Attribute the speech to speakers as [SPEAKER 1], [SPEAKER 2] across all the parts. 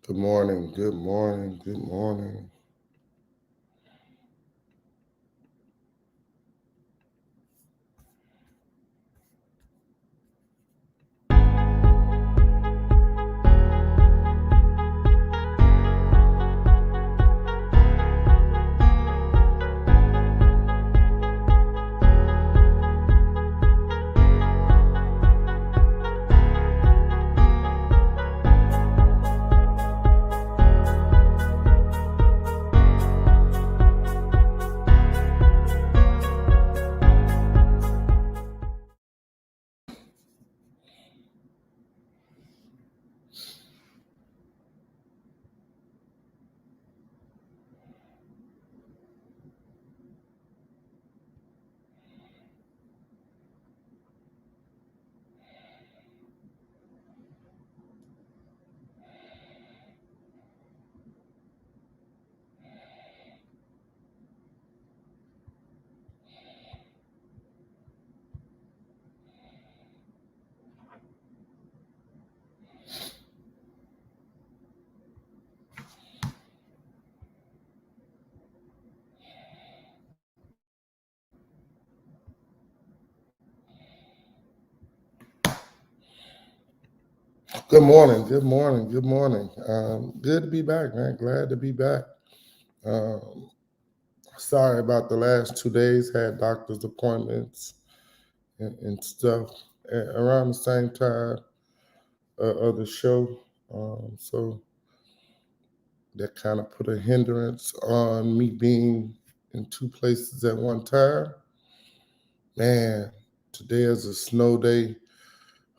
[SPEAKER 1] Good morning, good morning, good morning. Good morning, good morning, good morning. Good to be back, man. Glad to be back. Um, Sorry about the last 2 days. Had doctor's appointments and stuff around the same time of the show. So that kind of put a hindrance on me being in two places at one time. Man, today is a snow day.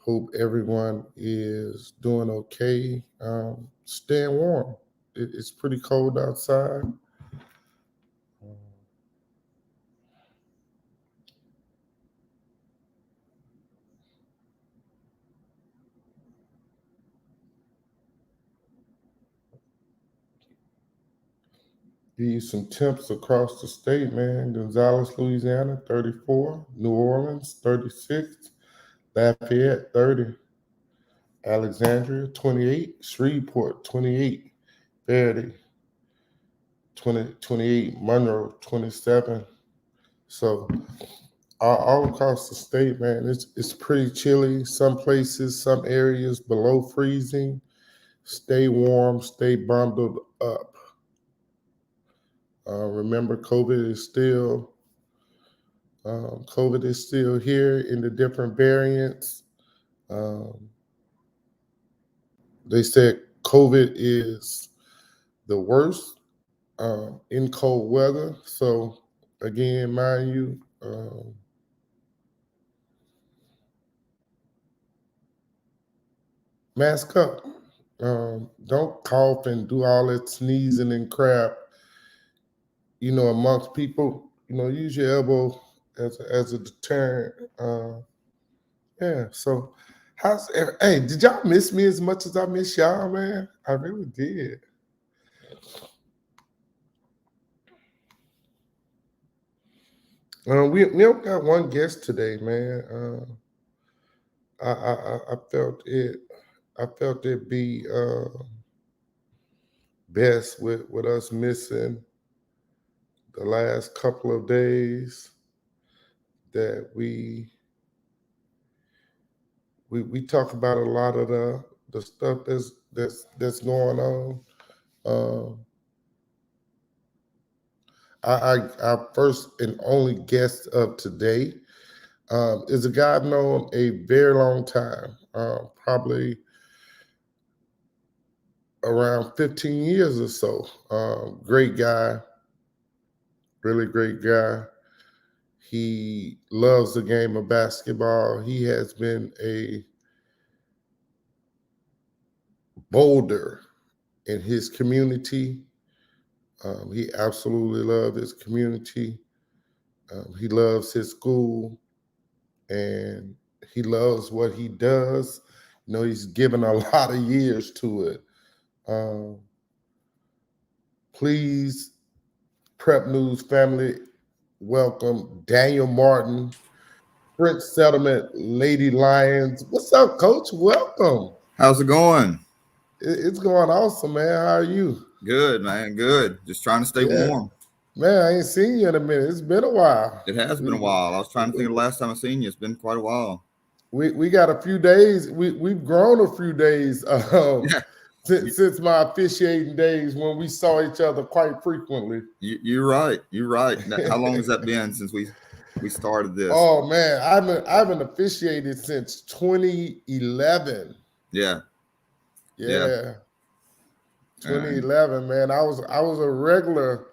[SPEAKER 1] Hope everyone is doing okay. Staying warm. It's pretty cold outside. Give you some temps across the state, man. Gonzales, Louisiana, 34. New Orleans, 36. Lafayette, 30. Alexandria, 28. Shreveport, 28. Verdi, 28. Monroe, 27. So all across the state, man, it's pretty chilly. Some places, some areas below freezing. Stay warm, stay bundled up. Remember, COVID is still here in the different variants. Um, they said COVID is the worst in cold weather. So again, mind you, mask up. Don't cough and do all that sneezing and crap. Amongst people. Use your elbow as a deterrent. Yeah. So, hey, did y'all miss me as much as I miss y'all, man? I really did. We only got one guest today, man. I felt it. I felt it be best with us missing the last couple of days that we talk about a lot of the stuff that's going on. Um, our first and only guest of today is a guy I've known a very long time, probably around 15 years or so. Great guy, really great guy. He loves the game of basketball. He has been a boulder in his community. He absolutely loves his community. He loves his school and he loves what he does. He's given a lot of years to it. Um, Please, Prep News family, welcome Daniel Martin, French Settlement, Lady Lions. What's up, Coach? Welcome.
[SPEAKER 2] How's it going?
[SPEAKER 1] It's going awesome, man. How are you?
[SPEAKER 2] Good, man. Good. Just trying to stay
[SPEAKER 1] Yeah,
[SPEAKER 2] warm.
[SPEAKER 1] man. I ain't seen you in a minute. It's been a while.
[SPEAKER 2] It has been a
[SPEAKER 1] We
[SPEAKER 2] while. I was trying to think of the last time I seen you. It's been quite a while.
[SPEAKER 1] we got a few days. We've grown a few days
[SPEAKER 2] Yeah.
[SPEAKER 1] since
[SPEAKER 2] You,
[SPEAKER 1] since my officiating days when we saw each other quite frequently.
[SPEAKER 2] you're right. You're right. How long has that been since we started this?
[SPEAKER 1] Oh man, I've been officiated since 2011.
[SPEAKER 2] Yeah. Yeah.
[SPEAKER 1] Yeah,
[SPEAKER 2] And
[SPEAKER 1] 2011, man. I was a regular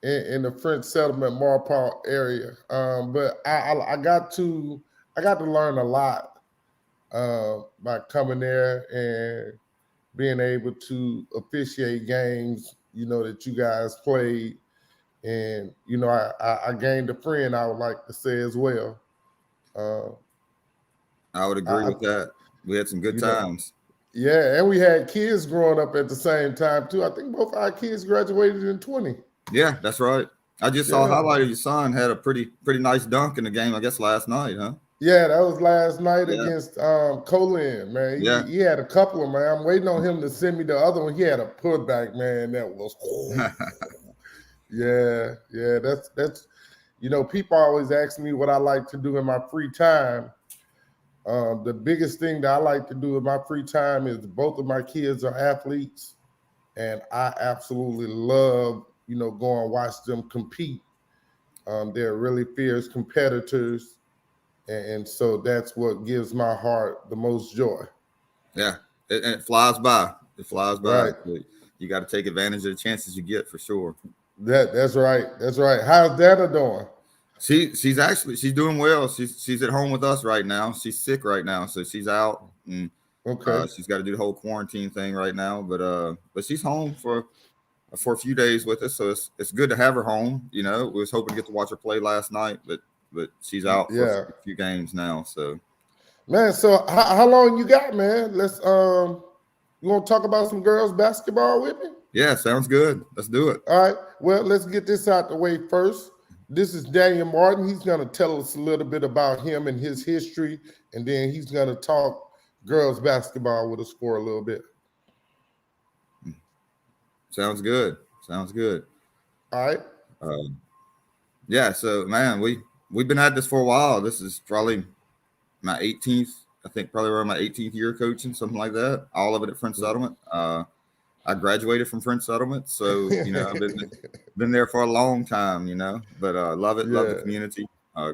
[SPEAKER 1] in the French Settlement Marpont area, but I got to learn a lot by coming there and being able to officiate games. That you guys played, and I gained a friend. I would like to say as well. Uh,
[SPEAKER 2] I would agree
[SPEAKER 1] I
[SPEAKER 2] with that. We had some good
[SPEAKER 1] you know
[SPEAKER 2] times.
[SPEAKER 1] yeah, and we had kids growing up at the same time too. I think both our kids graduated in 20.
[SPEAKER 2] Yeah, that's right. I just saw a
[SPEAKER 1] Yeah.
[SPEAKER 2] highlight of your son had a pretty nice dunk in the game, I guess last night, huh?
[SPEAKER 1] Yeah, that was last night
[SPEAKER 2] Yeah.
[SPEAKER 1] against Colin, man. He,
[SPEAKER 2] Yeah.
[SPEAKER 1] he had a couple of, man. I'm waiting on him to send me the other one. He had a putback, man. That was yeah. That's people always ask me what I like to do in my free time. The biggest thing that I like to do in my free time is both of my kids are athletes, and I absolutely love go and watch them compete. They're really fierce competitors, and so that's what gives my heart the most joy.
[SPEAKER 2] Yeah, and it flies by. It flies by.
[SPEAKER 1] Right.
[SPEAKER 2] So you got to take advantage of the chances you get for sure.
[SPEAKER 1] That's right. That's right. How's Dana doing?
[SPEAKER 2] She's doing well. She's at home with us right now. She's sick right now, so she's out and
[SPEAKER 1] Okay.
[SPEAKER 2] she's got to do the whole quarantine thing right now. But she's home for a few days with us, so it's good to have her home. We was hoping to get to watch her play last night, but she's out for a
[SPEAKER 1] Yeah,
[SPEAKER 2] few games now. So
[SPEAKER 1] man. So how long you got, man? You want to talk about some girls basketball with me?
[SPEAKER 2] yeah, sounds good. Let's do it.
[SPEAKER 1] All right. Well, let's get this out the way first. This is Daniel Martin. He's going to tell us a little bit about him and his history, and then he's going to talk girls basketball with us for a little bit.
[SPEAKER 2] Sounds good. Sounds good.
[SPEAKER 1] All right.
[SPEAKER 2] Uh, yeah. So man, we've been at this for a while. This is probably my 18th. I think probably around my 18th year coaching, something like that. All of it at French Settlement. I graduated from French Settlement, so I've been there for a long time. But love it, love the
[SPEAKER 1] Yeah.
[SPEAKER 2] community.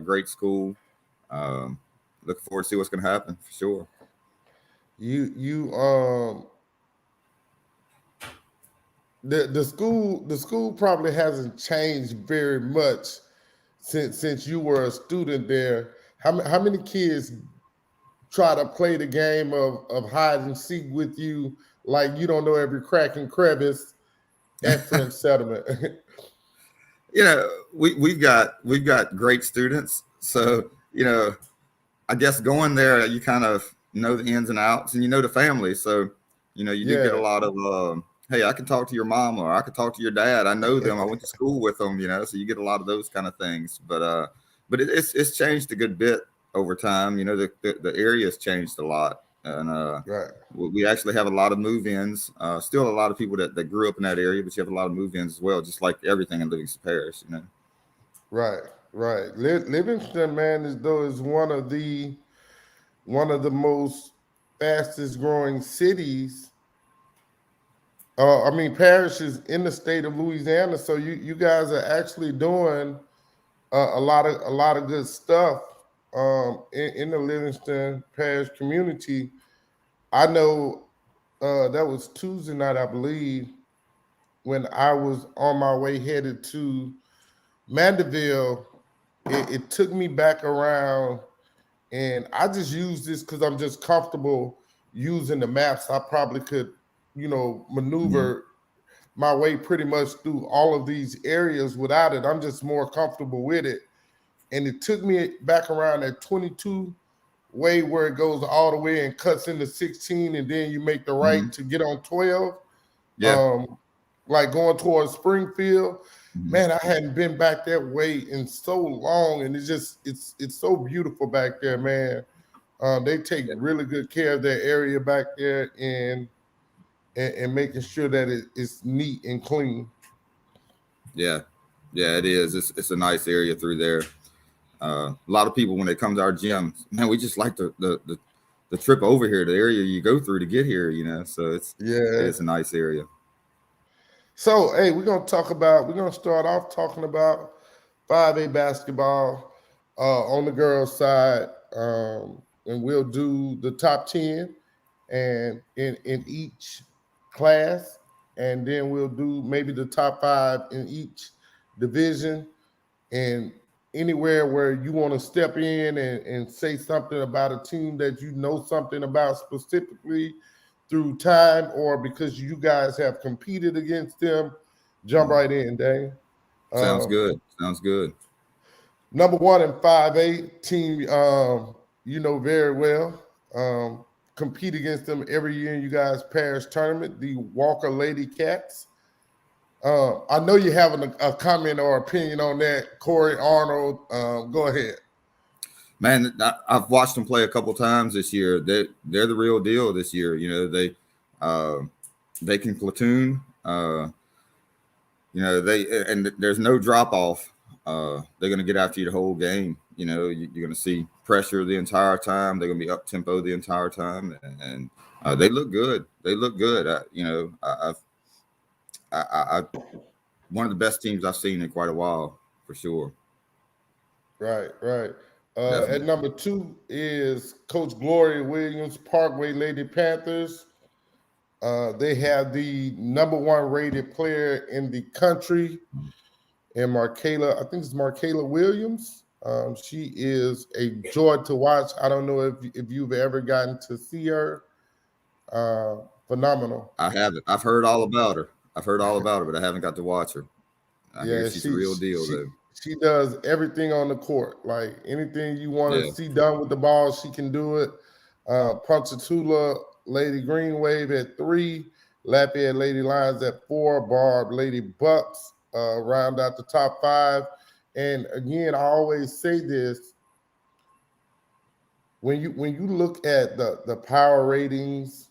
[SPEAKER 2] Great school. Um, Looking forward to see what's going to happen for sure.
[SPEAKER 1] You the school probably hasn't changed very much since you were a student there. How many kids try to play the game of hide and seek with you like you don't know every crack and crevice at French Settlement?
[SPEAKER 2] We've got great students, so I guess going there, you kind of know the ins and outs, and you know the family. So, you do get a
[SPEAKER 1] Yeah.
[SPEAKER 2] lot of, hey, I can talk to your mom, or I can talk to your dad. I know them. I went to school with them. So you get a lot of those kind of things. But it's changed a good bit over time. The area has changed a lot, and
[SPEAKER 1] Right.
[SPEAKER 2] we actually have a lot of move-ins. Still a lot of people that grew up in that area, but you have a lot of move-ins as well, just like everything in Livingston Parish.
[SPEAKER 1] Right. Right. Livingston, man, is one of the most fastest growing cities. I mean parishes in the state of Louisiana. So you guys are actually doing a lot of good stuff in the Livingston Parish community. I know that was Tuesday night, I believe, when I was on my way headed to Mandeville. It took me back around, and I just use this because I'm just comfortable using the maps. I probably could,
[SPEAKER 2] Hmm.
[SPEAKER 1] maneuver my way pretty much through all of these areas without it. I'm just more comfortable with it. And it took me back around that 22 way where it goes all the way and cuts into 16, and then you make the
[SPEAKER 2] Hmm.
[SPEAKER 1] right to get on 12.
[SPEAKER 2] Yeah.
[SPEAKER 1] Um, like going towards Springfield.
[SPEAKER 2] Hmm.
[SPEAKER 1] Man, I hadn't been back that way in so long, and it's so beautiful back there, man. They take
[SPEAKER 2] Yeah.
[SPEAKER 1] really good care of their area back there, and and making sure that it's neat and clean.
[SPEAKER 2] Yeah, it is. It's a nice area through there. A lot of people when they come to our gym, man, we just like the trip over here, the area you go through to get here. So it
[SPEAKER 1] Yeah.
[SPEAKER 2] is a nice area.
[SPEAKER 1] So, hey, we're gonna start off talking about 5A basketball on the girls' side, and we'll do the top 10 and in each class, and then we'll do maybe the top 5 in each division, and anywhere where you want to step in and say something about a team that you know something about specifically through time or because you guys have competed against them, jump right in, Dane.
[SPEAKER 2] Sounds good. Sounds good.
[SPEAKER 1] Number one in 5A team, you know very well. Compete against them every year in you guys' parish tournament, the Walker Lady Cats. I know you have a comment or opinion on that, Corey Arnold. Go ahead.
[SPEAKER 2] Man, I've watched them play a couple times this year. They're the real deal this year. They can platoon. There's no drop off. They're going to get after you the whole game. You're going to see pressure the entire time. They're going to be up tempo the entire time, and they look good. They look good. I one of the best teams I've seen in quite a while, for sure.
[SPEAKER 1] Right. At number 2 is Coach Gloria Williams, Parkway Lady Panthers. They have the number 1 rated player in the country, and Markayla, I think it's Markayla Williams. She is a joy to watch. I don't know if you've ever gotten to see her. Phenomenal.
[SPEAKER 2] I haven't. I've heard all about her, but I haven't got to watch her. I hear she's the real deal, though.
[SPEAKER 1] She does everything on the court. Like anything you want to see done with the ball, she can do it. Ponchatoula Lady Green Wave at 3, Lafayette Lady Lions at 4, Barb Lady Bucks round out the top 5. And again, I always say this: when you look at the power ratings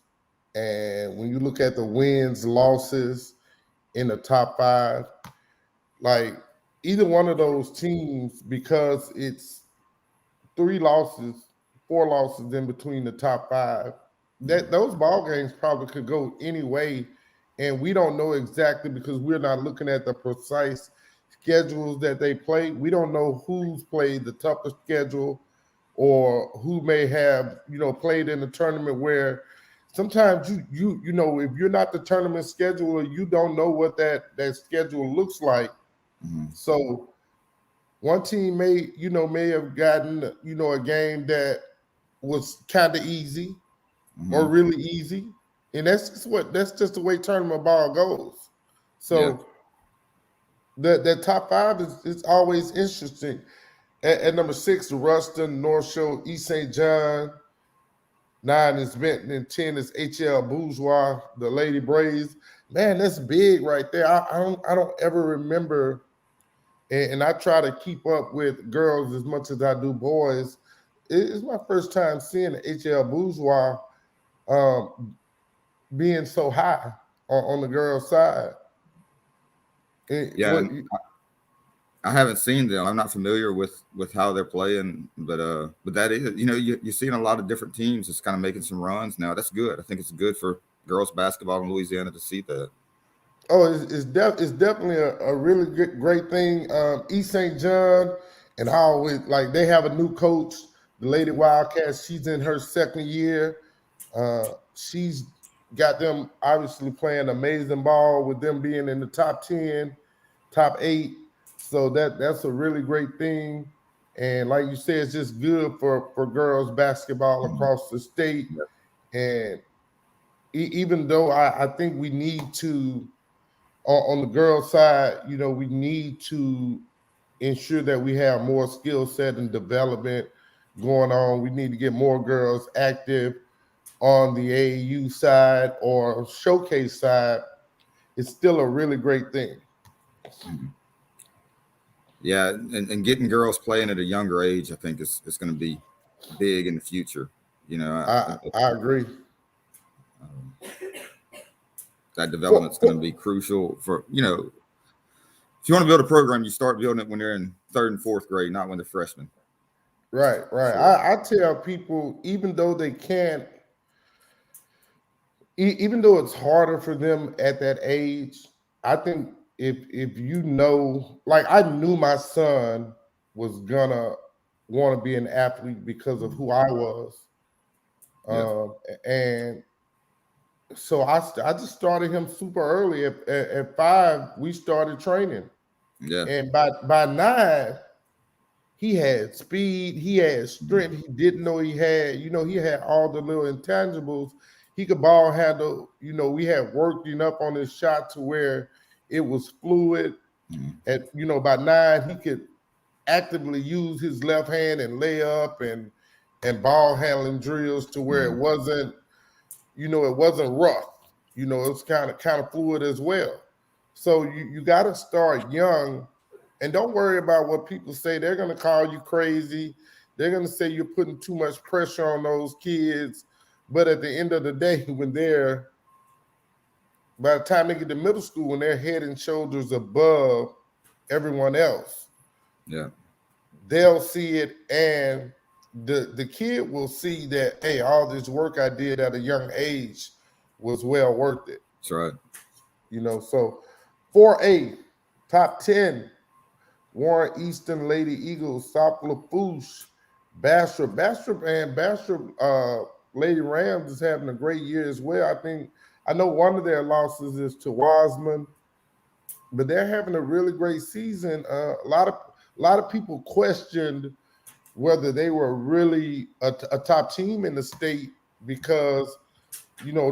[SPEAKER 1] and when you look at the wins, losses in the top 5, like either one of those teams, because it's 3 losses, 4 losses in between the top 5, that those ball games probably could go any way, and we don't know exactly because we're not looking at the precise schedules that they play. We don't know who's played the toughest schedule or who may have played in the tournament where sometimes you know if you're not the tournament scheduler, you don't know what that schedule looks like. Mm-hmm. So one team may have gotten a game that was kind of easy, mm-hmm. or really easy, and that's just the way tournament ball goes. So the top 5 is always interesting. At number 6, Ruston, North Shore, East St. John. 9 is Benton, and 10 is HL Bourgeois, the Lady Braves. Man, that's big right there. I don't ever remember. And I try to keep up with girls as much as I do boys. It's my first time seeing the HL Bourgeois being so high on the girls' side.
[SPEAKER 2] I haven't seen them. I'm not familiar with how they're playing, but that is, you're seeing a lot of different teams just kind of making some runs now. That's good. I think it's good for girls basketball in Louisiana to see that.
[SPEAKER 1] Oh, it's definitely a really great thing. East St. John, and I always they have a new coach, the Lady Wildcats. She's in her 2nd year. She's got them obviously playing amazing ball with them being in the top 10, top 8. So that's a really great thing. And like you said, it's just good for girls basketball across the state. And even though I think we need to, on the girls' side, we need to ensure that we have more skill set and development going on. We need to get more girls active on the AAU side or showcase side. It's still a really great thing.
[SPEAKER 2] Yeah, and getting girls playing at a younger age, I think is going to be big in the future.
[SPEAKER 1] I agree.
[SPEAKER 2] that development's going to be crucial for, if you want to build a program, you start building it when they're in 3rd and 4th grade, not when they're freshmen.
[SPEAKER 1] Right.
[SPEAKER 2] Sure.
[SPEAKER 1] I tell people, even though they can't, even though it's harder for them at that age, I think if like I knew my son was gonna want to be an athlete because of who I was, and so I just started him super early. At 5, we started training, and by 9, he had speed, he had strength. He didn't know he had. He had all the little intangibles. He could ball handle. We had worked up on his shot to where it was fluid. And by 9, he could actively use his left hand and lay up and ball handling drills to where it wasn't, it wasn't rough. It's kind of fluid as well. So you got to start young, and don't worry about what people say. They're going to call you crazy. They're going to say you're putting too much pressure on those kids. But at the end of the day, by the time they get to middle school, when they're head and shoulders above everyone else, they'll see it, and the kid will see that, hey, all this work I did at a young age was well worth it.
[SPEAKER 2] That's right.
[SPEAKER 1] So 4A, top 10, Warren Easton Lady Eagles, South Lafourche, Bastrop, Lady Rams is having a great year as well. I know one of their losses is to Wiseman, but they're having a really great season. A lot of people questioned whether they were really a top team in the state because,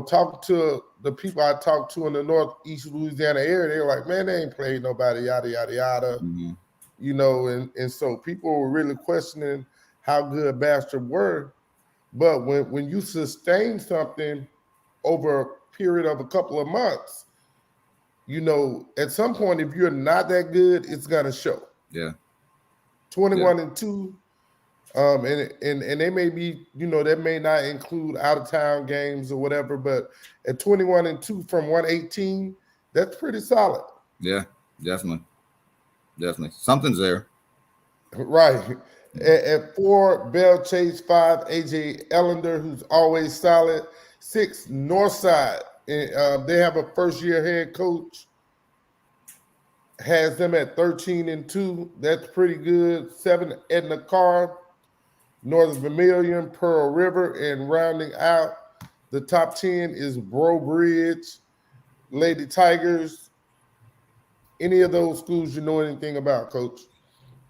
[SPEAKER 1] talking to the people I talked to in the Northeast Louisiana area, they're like, man, they ain't played nobody, yada, yada, yada. And so people were really questioning how good Bastrop were. But when you sustain something over a period of a couple of months, at some point, if you're not that good, it's gonna show. 21-2, and they may be, that may not include out of town games or whatever, but at 21-2 from 118, that's pretty solid.
[SPEAKER 2] Yeah, definitely. Something's there.
[SPEAKER 1] Right. At 4, Bell Chase. 5, AJ Ellender, who's always solid. 6, Northside. They have a first-year head coach. Has them at 13-2. That's pretty good. 7, Edna Carr. Northern Vermilion, Pearl River, and rounding out the top 10 is Bro Bridge, Lady Tigers. Any of those schools you know anything about, Coach?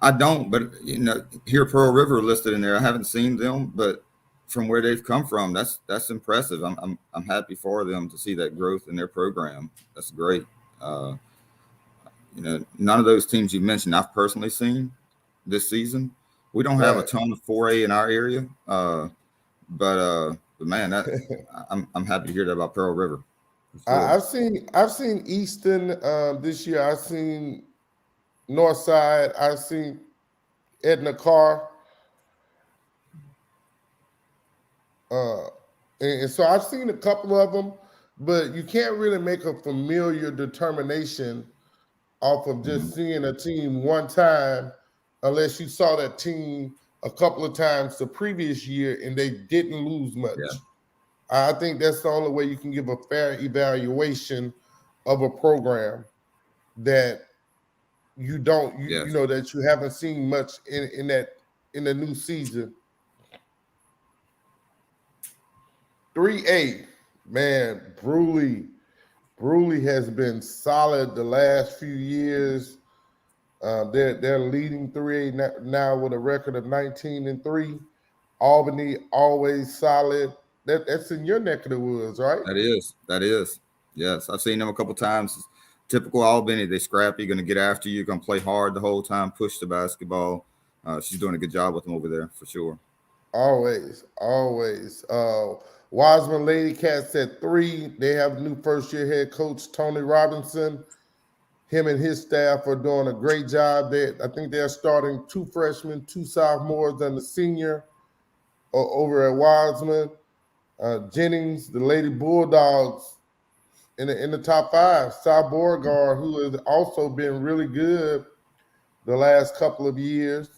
[SPEAKER 2] I don't, but here Pearl River listed in there. I haven't seen them, but from where they've come from, that's impressive. I'm happy for them to see that growth in their program. That's great. None of those teams you mentioned I've personally seen this season. We don't have a ton of 4A in our area, but man, I'm happy to hear that about Pearl River.
[SPEAKER 1] I've seen Easton this year. I've seen Northside. I've seen Edna Carr. And so I've seen a couple of them, but you can't really make a familiar determination off of just seeing a team one time unless you saw that team a couple of times the previous year and they didn't lose much. I think that's the only way you can give a fair evaluation of a program that you don't, that you haven't seen much in the new season. 3A, man, Bruley has been solid the last few years. They're leading 3A now with a record of 19-3. Albany always solid. That's in your neck of the woods, right?
[SPEAKER 2] That is. Yes, I've seen them a couple times. Typical Albany, they scrappy, going to get after you, going to play hard the whole time, push the basketball. She's doing a good job with them over there for sure.
[SPEAKER 1] Always. Wiseman Lady Cats at 3. They have new first-year head coach Tony Robinson. Him and his staff are doing a great job. I think they're starting 2 freshmen, 2 sophomores, and a senior over at Wiseman. Jennings, the Lady Bulldogs, in the top 5. Cy Beauregard, who has also been really good the last couple of years.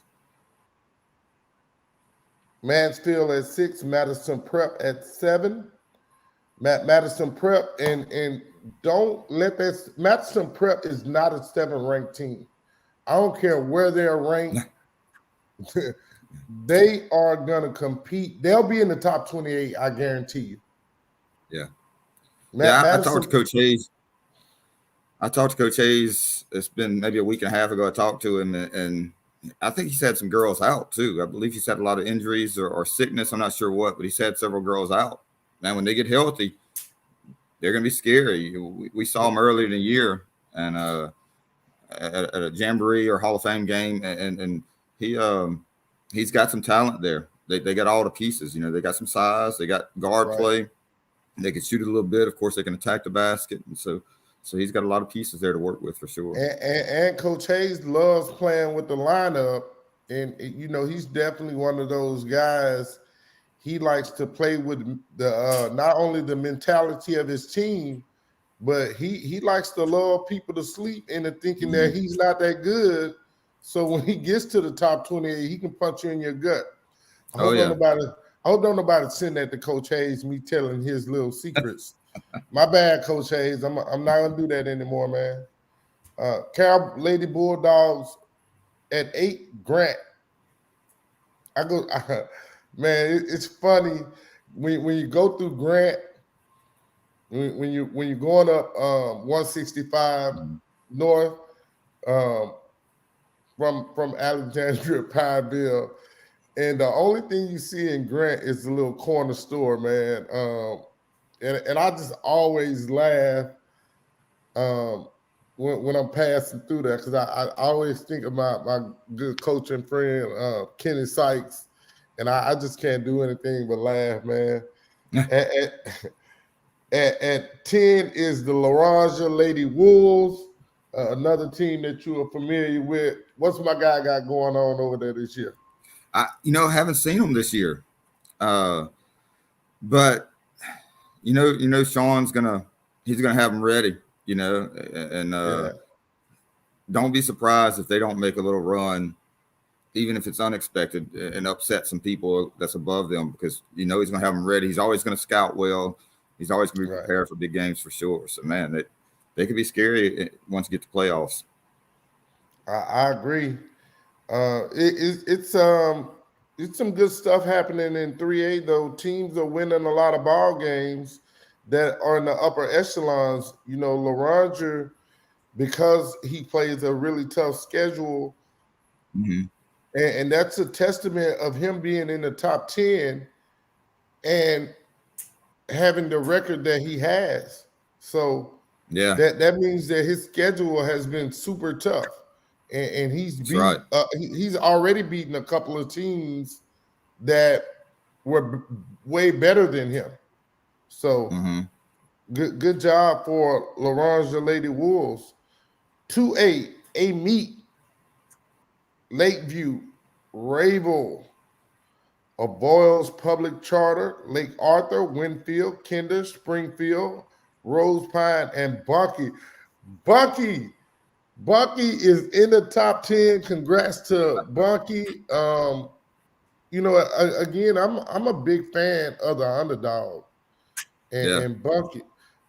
[SPEAKER 1] Mansfield at 6, Madison Prep at 7. Madison Prep and don't let that Madison Prep is not a 7 ranked team. I don't care where they're ranked. They are gonna compete. They'll be in the top 28, I guarantee you.
[SPEAKER 2] Yeah.
[SPEAKER 1] Madison,
[SPEAKER 2] I talked to Coach Hayes. It's been maybe a week and a half ago. I talked to him, and I think he's had some girls out too. I believe he's had a lot of injuries or sickness. I'm not sure what, but he's had several girls out. Now, when they get healthy, they're going to be scary. We saw them earlier in the year and at a jamboree or Hall of Fame game, and he's got some talent there. They got all the pieces. You know, they got some size. They got guard play. They can shoot it a little bit. Of course, they can attack the basket, and so he's got a lot of pieces there to work with for sure.
[SPEAKER 1] And Coach Hayes loves playing with the lineup, and you know he's definitely one of those guys. He likes to play with the not only the mentality of his team, but he likes to lull people to sleep into thinking that he's not that good. So when he gets to the top 28, he can punch you in your gut. I hope don't nobody send that to Coach Hayes, me telling his little secrets. My bad, Coach Hayes. I'm not gonna do that anymore, man. Cal Lady Bulldogs at 8, Grant. Man, it's funny when you go through Grant, when you're going up 165 north from Alexandria Pineville, and the only thing you see in Grant is the little corner store, man. And I just always laugh when I'm passing through there because I always think about my good coach and friend Kenny Sykes, and I just can't do anything but laugh, man. At 10 is the Laranja Lady Wolves, another team that you are familiar with. What's my guy got going on over there this year?
[SPEAKER 2] I haven't seen them this year, but Sean's he's gonna have them ready. Don't be surprised if they don't make a little run, even if it's unexpected, and upset some people that's above them, because he's gonna have them ready. He's always gonna scout well. He's always gonna be prepared for big games for sure. So man, they could be scary once you get to playoffs.
[SPEAKER 1] I agree. It's some good stuff happening in 3A though. Teams are winning a lot of ball games that are in the upper echelons. Laranja, because he plays a really tough schedule, and that's a testament of him being in the top 10 and having the record that he has. So that means that his schedule has been super tough. And he's already beaten a couple of teams that were way better than him. So good job for Laranja Lady Wolves. 2A, Amite, Lakeview, Rayville, Boyles Public Charter, Lake Arthur, Winfield, Kinder, Springfield, Rose Pine, and Bucky. Bucky is in the top 10. Congrats to Bucky. Again, I'm a big fan of the underdog. And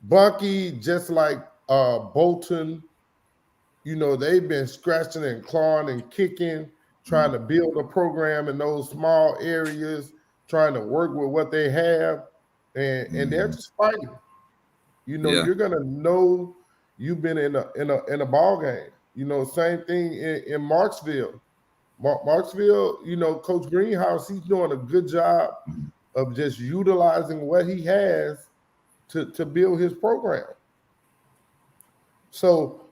[SPEAKER 1] Bucky, just like Bolton, they've been scratching and clawing and kicking, trying to build a program in those small areas, trying to work with what they have, and they're just fighting. You're gonna know you've been in a ball game. Same thing in Marksville. Marksville, Coach Greenhouse, he's doing a good job of just utilizing what he has to build his program. So,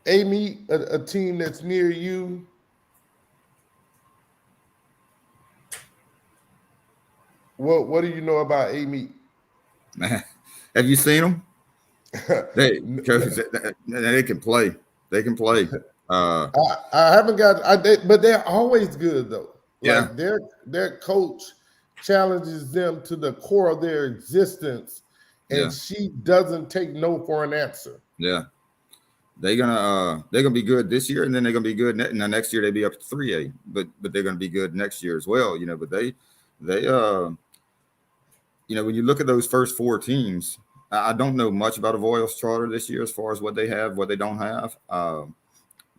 [SPEAKER 1] Amy, a team that's near you, what do you know about Amy?
[SPEAKER 2] Have you seen them? They can play. They can play.
[SPEAKER 1] I haven't but they're always good though. Like their coach challenges them to the core of their existence, and
[SPEAKER 2] Yeah.
[SPEAKER 1] she doesn't take no for an answer.
[SPEAKER 2] Yeah. They're gonna be good this year, and then they're gonna be good. And the next year they'll be up to 3A, but they're gonna be good next year as well. But they when you look at those first four teams, I don't know much about Avoyles Charter this year as far as what they have, what they don't have.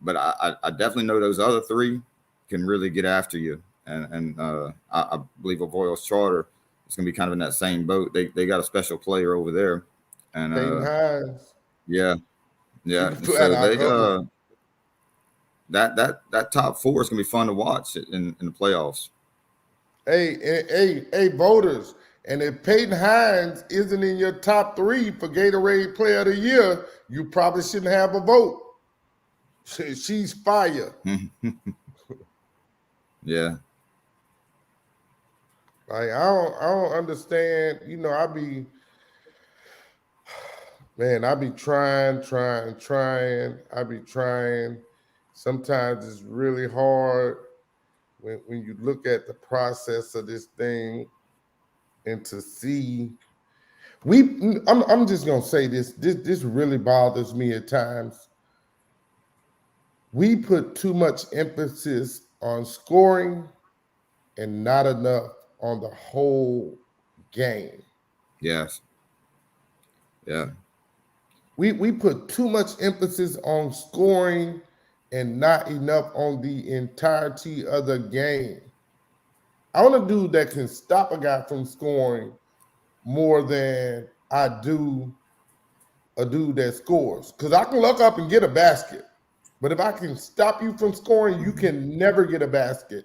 [SPEAKER 2] But I definitely know those other three can really get after you, and I believe Avoyles Charter is going to be kind of in that same boat. They got a special player over there, and
[SPEAKER 1] Peyton Hines,
[SPEAKER 2] yeah,
[SPEAKER 1] she flat
[SPEAKER 2] so
[SPEAKER 1] out
[SPEAKER 2] they
[SPEAKER 1] covered.
[SPEAKER 2] that top four is going to be fun to watch in the playoffs.
[SPEAKER 1] Hey, voters. And if Peyton Hines isn't in your top 3 for Gatorade Player of the Year, you probably shouldn't have a vote. She's fire.
[SPEAKER 2] Yeah.
[SPEAKER 1] Like I don't understand. I be trying. I be trying. Sometimes it's really hard when you look at the process of this thing and to see. I'm just gonna say this. This really bothers me at times. We put too much emphasis on scoring and not enough on the whole game.
[SPEAKER 2] Yes. Yeah.
[SPEAKER 1] We put too much emphasis on scoring and not enough on the entirety of the game. I want a dude that can stop a guy from scoring more than I do a dude that scores. Because I can look up and get a basket. But if I can stop you from scoring, you can never get a basket.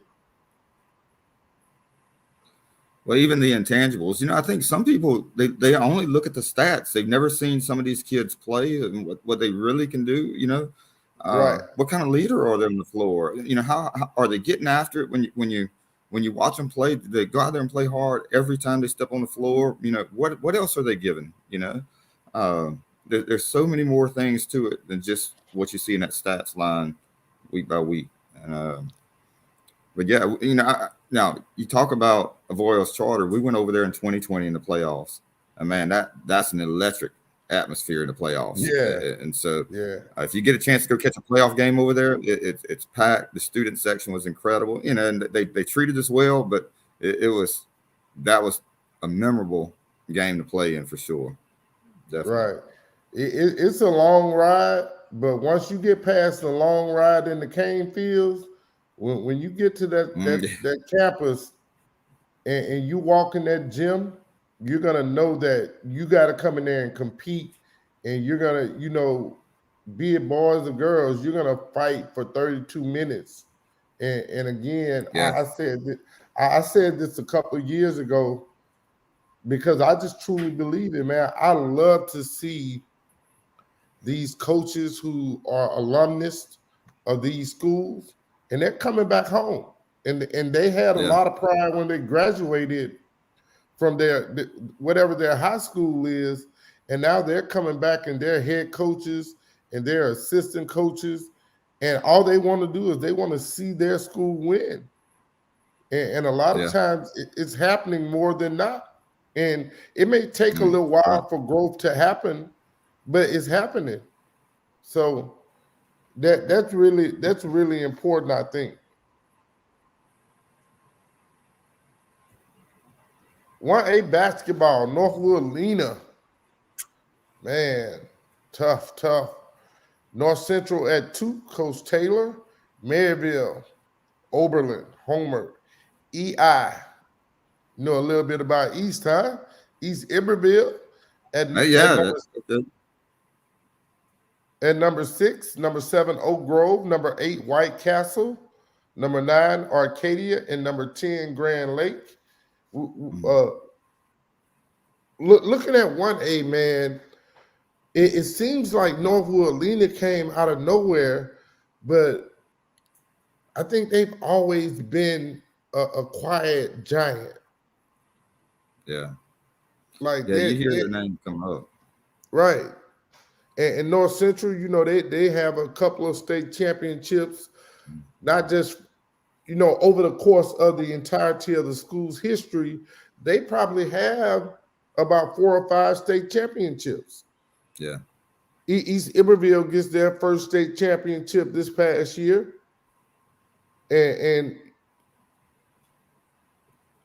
[SPEAKER 2] Well, even the intangibles, I think some people they only look at the stats. They've never seen some of these kids play and what they really can do.
[SPEAKER 1] Right.
[SPEAKER 2] What kind of leader are they on the floor? How are they getting after it when you watch them play? Do they go out there and play hard every time they step on the floor? What else are they giving? There's so many more things to it than just what you see in that stats line week by week. And but yeah, now you talk about Avoyles Charter. We went over there in 2020 in the playoffs, and man, that's an electric atmosphere in the playoffs.
[SPEAKER 1] Yeah.
[SPEAKER 2] And so
[SPEAKER 1] if
[SPEAKER 2] you get a chance to go catch a playoff game over there, it's packed. The student section was incredible. And they treated us well, but that was a memorable game to play in for sure. Definitely.
[SPEAKER 1] Right. It's a long ride, but once you get past the long ride in the cane fields, when you get to that campus and you walk in that gym, you're gonna know that you got to come in there and compete, and you're gonna, be it boys or girls, you're gonna fight for 32 minutes. And again, I said this a couple of years ago because I just truly believe it, man. I love to see these coaches who are alumnus of these schools, and they're coming back home. And they had a lot of pride when they graduated from whatever their high school is, and now they're coming back and they're head coaches and they're assistant coaches, and all they want to do is they want to see their school win. And a lot of times it's happening more than not. And it may take a little while for growth to happen, but it's happening. So that's really important, I think. 1A basketball, Northwood Lena. Man, tough. North Central at 2, Coach Taylor. Maryville, Oberlin, Homer, EI. You know a little bit about East, huh? East Iberville at number 6, number 7, Oak Grove, number 8, White Castle, number 9, Arcadia, and number 10, Grand Lake. Looking at 1A, man, it seems like Northwood Lena came out of nowhere, but I think they've always been a quiet giant.
[SPEAKER 2] Yeah.
[SPEAKER 1] Like
[SPEAKER 2] you hear the name come up.
[SPEAKER 1] Right. And North Central, they have a couple of state championships, not just, over the course of the entirety of the school's history. They probably have about 4 or 5 state championships.
[SPEAKER 2] Yeah.
[SPEAKER 1] East Iberville gets their first state championship this past year, and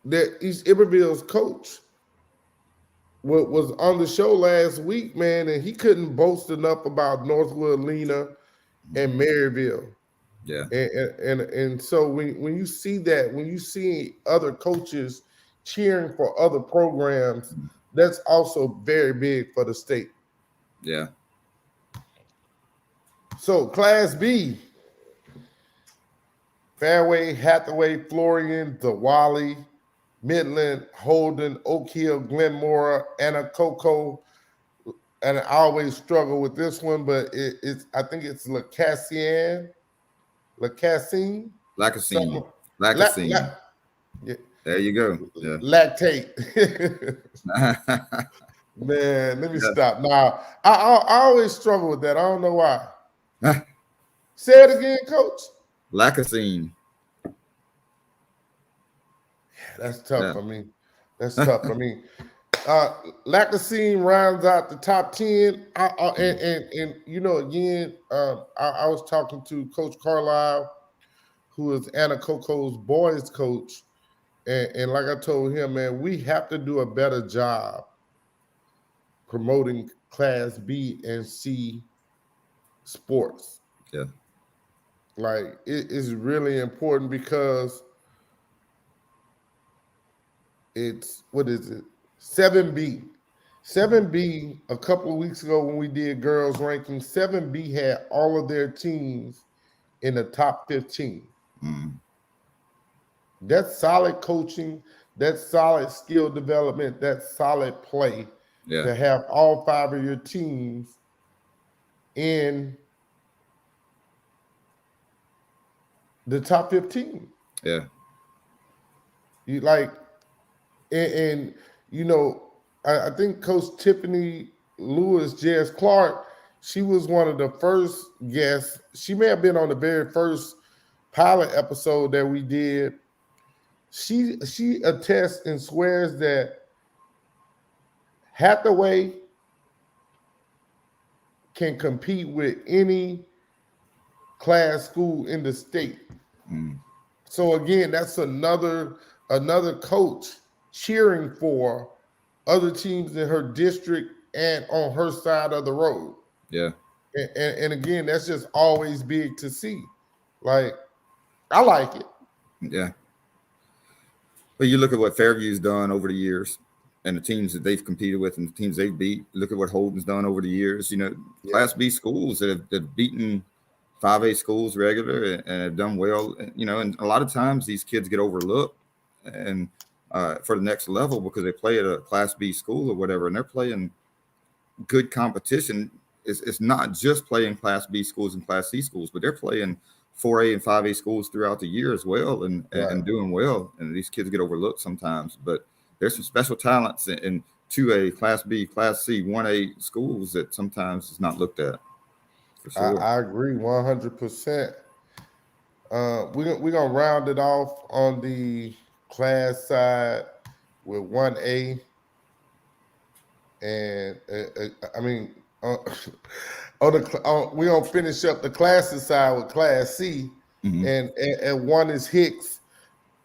[SPEAKER 1] that East Iberville's coach was on the show last week, man, and he couldn't boast enough about Northwood, Lena, and Maryville.
[SPEAKER 2] Yeah.
[SPEAKER 1] And so when you see that, when you see other coaches cheering for other programs, that's also very big for the state.
[SPEAKER 2] Yeah.
[SPEAKER 1] So Class B, Fairway, Hathaway, Florian, Diwali, Midland, Holden, Oak Hill, Glenmora, Anacoco. And I always struggle with this one, but I think it's Lacassine.
[SPEAKER 2] Lacazine.
[SPEAKER 1] Yeah.
[SPEAKER 2] There you go. Yeah.
[SPEAKER 1] Lactate. Man, let me stop. Now, I always struggle with that. I don't know why. Say it again, Coach.
[SPEAKER 2] Lacazine.
[SPEAKER 1] That's tough for me. That's tough for me. Lacazine rounds out the top 10. And you know, again, I was talking to Coach Carlisle, who is Anacoco's boys coach. And like I told him, man, we have to do a better job promoting Class B and C sports.
[SPEAKER 2] Yeah.
[SPEAKER 1] Like, it is really important because it's, what is it? 7B. 7B, a couple of weeks ago when we did girls ranking, 7B had all of their teams in the top 15.
[SPEAKER 2] Mm.
[SPEAKER 1] That's solid coaching. That's solid skill development. That's solid play.
[SPEAKER 2] Yeah.
[SPEAKER 1] To have all 5 of your teams in the top 15.
[SPEAKER 2] Yeah.
[SPEAKER 1] You like, and you know, I think Coach Tiffany Lewis, J.S. Clark, she was one of the first guests. She may have been on the very first pilot episode that we did. She attests and swears that Hathaway can compete with any class school in the state.
[SPEAKER 2] Mm.
[SPEAKER 1] So again, that's another coach cheering for other teams in her district and on her side of the road.
[SPEAKER 2] Yeah.
[SPEAKER 1] And again, that's just always big to see. Like, I like it.
[SPEAKER 2] Yeah. But you look at what Fairview's done over the years and the teams that they've competed with and the teams they've beat. Look at what Holden's done over the years. You know, yeah. Class B schools that have beaten 5A schools regular and have done well. You know, and a lot of times these kids get overlooked and for the next level because they play at a Class B school or whatever, and they're playing good competition. It's not just playing Class B schools and Class C schools, but they're playing 4A and 5A schools throughout the year as well and doing well. And these kids get overlooked sometimes, but there's some special talents in 2A, Class B, Class C, 1A schools that sometimes is not looked at. For sure.
[SPEAKER 1] I agree 100%. We're going to round it off on the class side with 1A. And I mean, we're going to finish up the classes side with Class C. Mm-hmm. And 1 is Hicks,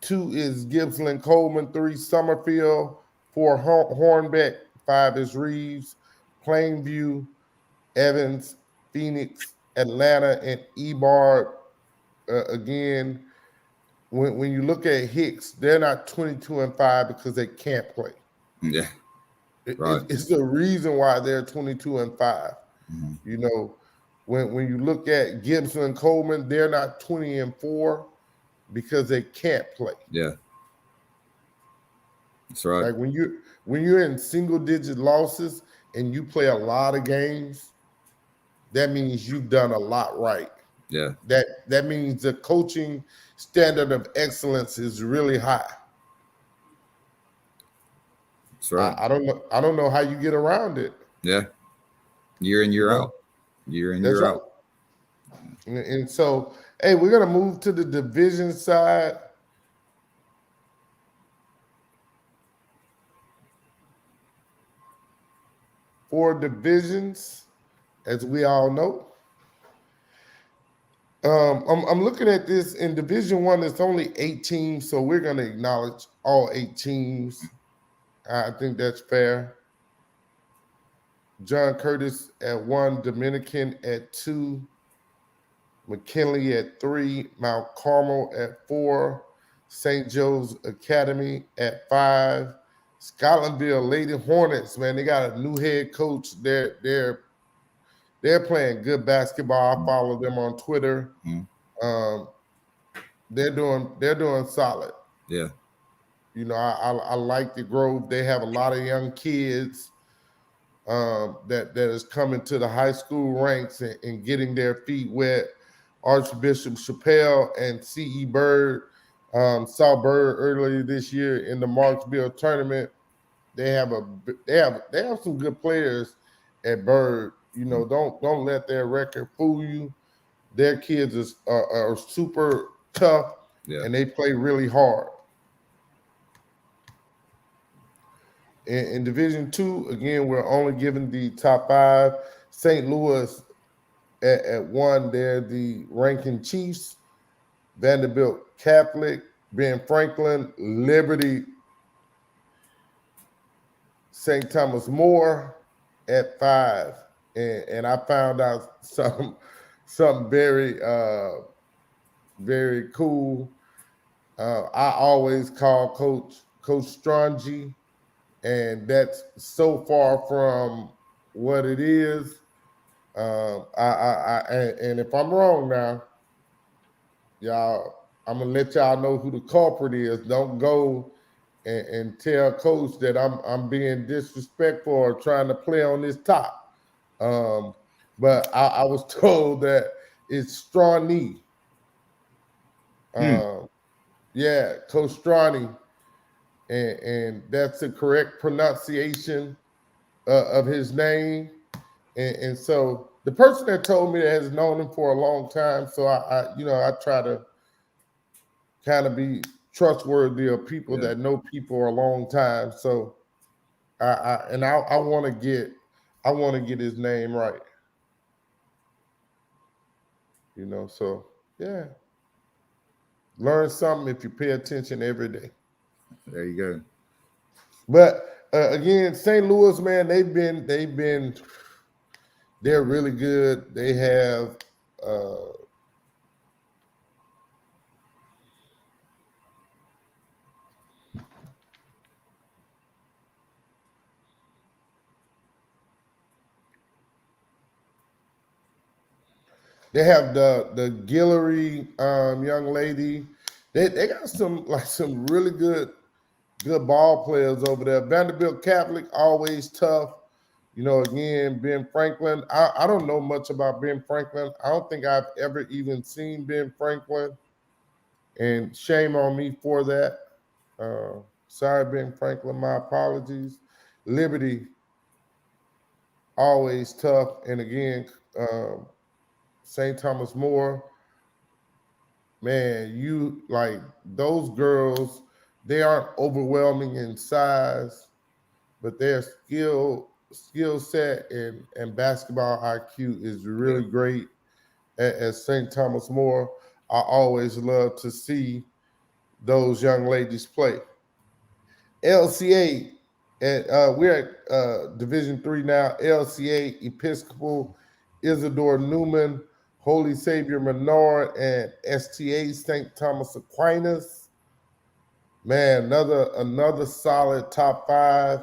[SPEAKER 1] 2 is Gippsland Coleman, 3 Summerfield, 4 Hornbeck, 5 is Reeves, Plainview, Evans, Phoenix, Atlanta, and Ebard. Again, when you look at Hicks, they're not 22-5 because they can't play.
[SPEAKER 2] Yeah, right.
[SPEAKER 1] It's the reason why they're 22-5. Mm-hmm. You know, when you look at Gibson and Coleman, they're not 20-4 because they can't play.
[SPEAKER 2] Yeah, that's right.
[SPEAKER 1] Like when you're in single-digit losses and you play a lot of games, that means you've done a lot right.
[SPEAKER 2] Yeah.
[SPEAKER 1] That means the coaching standard of excellence is really high.
[SPEAKER 2] That's right.
[SPEAKER 1] I don't know how you get around it.
[SPEAKER 2] Yeah. Year in, year out. Year in, year out.
[SPEAKER 1] And so, hey, we're gonna move to the division side. 4 divisions, as we all know. I'm looking at this in Division One. It's only 8 teams, so we're going to acknowledge all 8 teams. I think that's fair. John Curtis at 1, Dominican at 2, McKinley at 3, Mount Carmel at 4, St. Joe's Academy at 5, Scotlandville Lady Hornets. Man, they got a new head coach. They're playing good basketball. I follow them on Twitter.
[SPEAKER 2] Mhm.
[SPEAKER 1] They're doing solid.
[SPEAKER 2] Yeah.
[SPEAKER 1] You know, I like the Grove. They have a lot of young kids that is coming to the high school ranks and getting their feet wet. Archbishop Chappelle and C.E. Bird saw Bird earlier this year in the Marksville tournament. They have some good players at Bird. You know, don't let their record fool you. Their kids are super tough,
[SPEAKER 2] Yeah.
[SPEAKER 1] and they play really hard. In Division Two, again, we're only giving the top 5. St. Louis at 1, they're the ranking Chiefs. Vanderbilt Catholic, Ben Franklin, Liberty, St. Thomas More at 5. And I found out something very very cool. I always call Coach Strange, and that's so far from what it is. And if I'm wrong now, y'all, I'm gonna let y'all know who the culprit is. Don't go and tell Coach that I'm being disrespectful or trying to play on this top. But I was told that it's Strawny. Yeah, Coach Strawny, and that's the correct pronunciation of his name. And so the person that told me that has known him for a long time. So I try to kind of be trustworthy of people that know people a long time. So I want to get his name right. You know, so yeah. Learn something if you pay attention every day.
[SPEAKER 2] There you go.
[SPEAKER 1] But again, St. Louis, man, they're really good. They have the Guillory young lady. They got some really good ball players over there. Vanderbilt Catholic, always tough. You know, again, Ben Franklin. I don't know much about Ben Franklin. I don't think I've ever even seen Ben Franklin. And shame on me for that. Sorry, Ben Franklin. My apologies. Liberty, always tough. And again, St. Thomas More. Man, you like those girls, they aren't overwhelming in size, but their skill set and basketball IQ is really great at St. Thomas More. I always love to see those young ladies play. LCA, and we're at Division 3 now. LCA, Episcopal, Isidore Newman, Holy Savior Menard, and STA, St. Thomas Aquinas. Man, another solid top 5.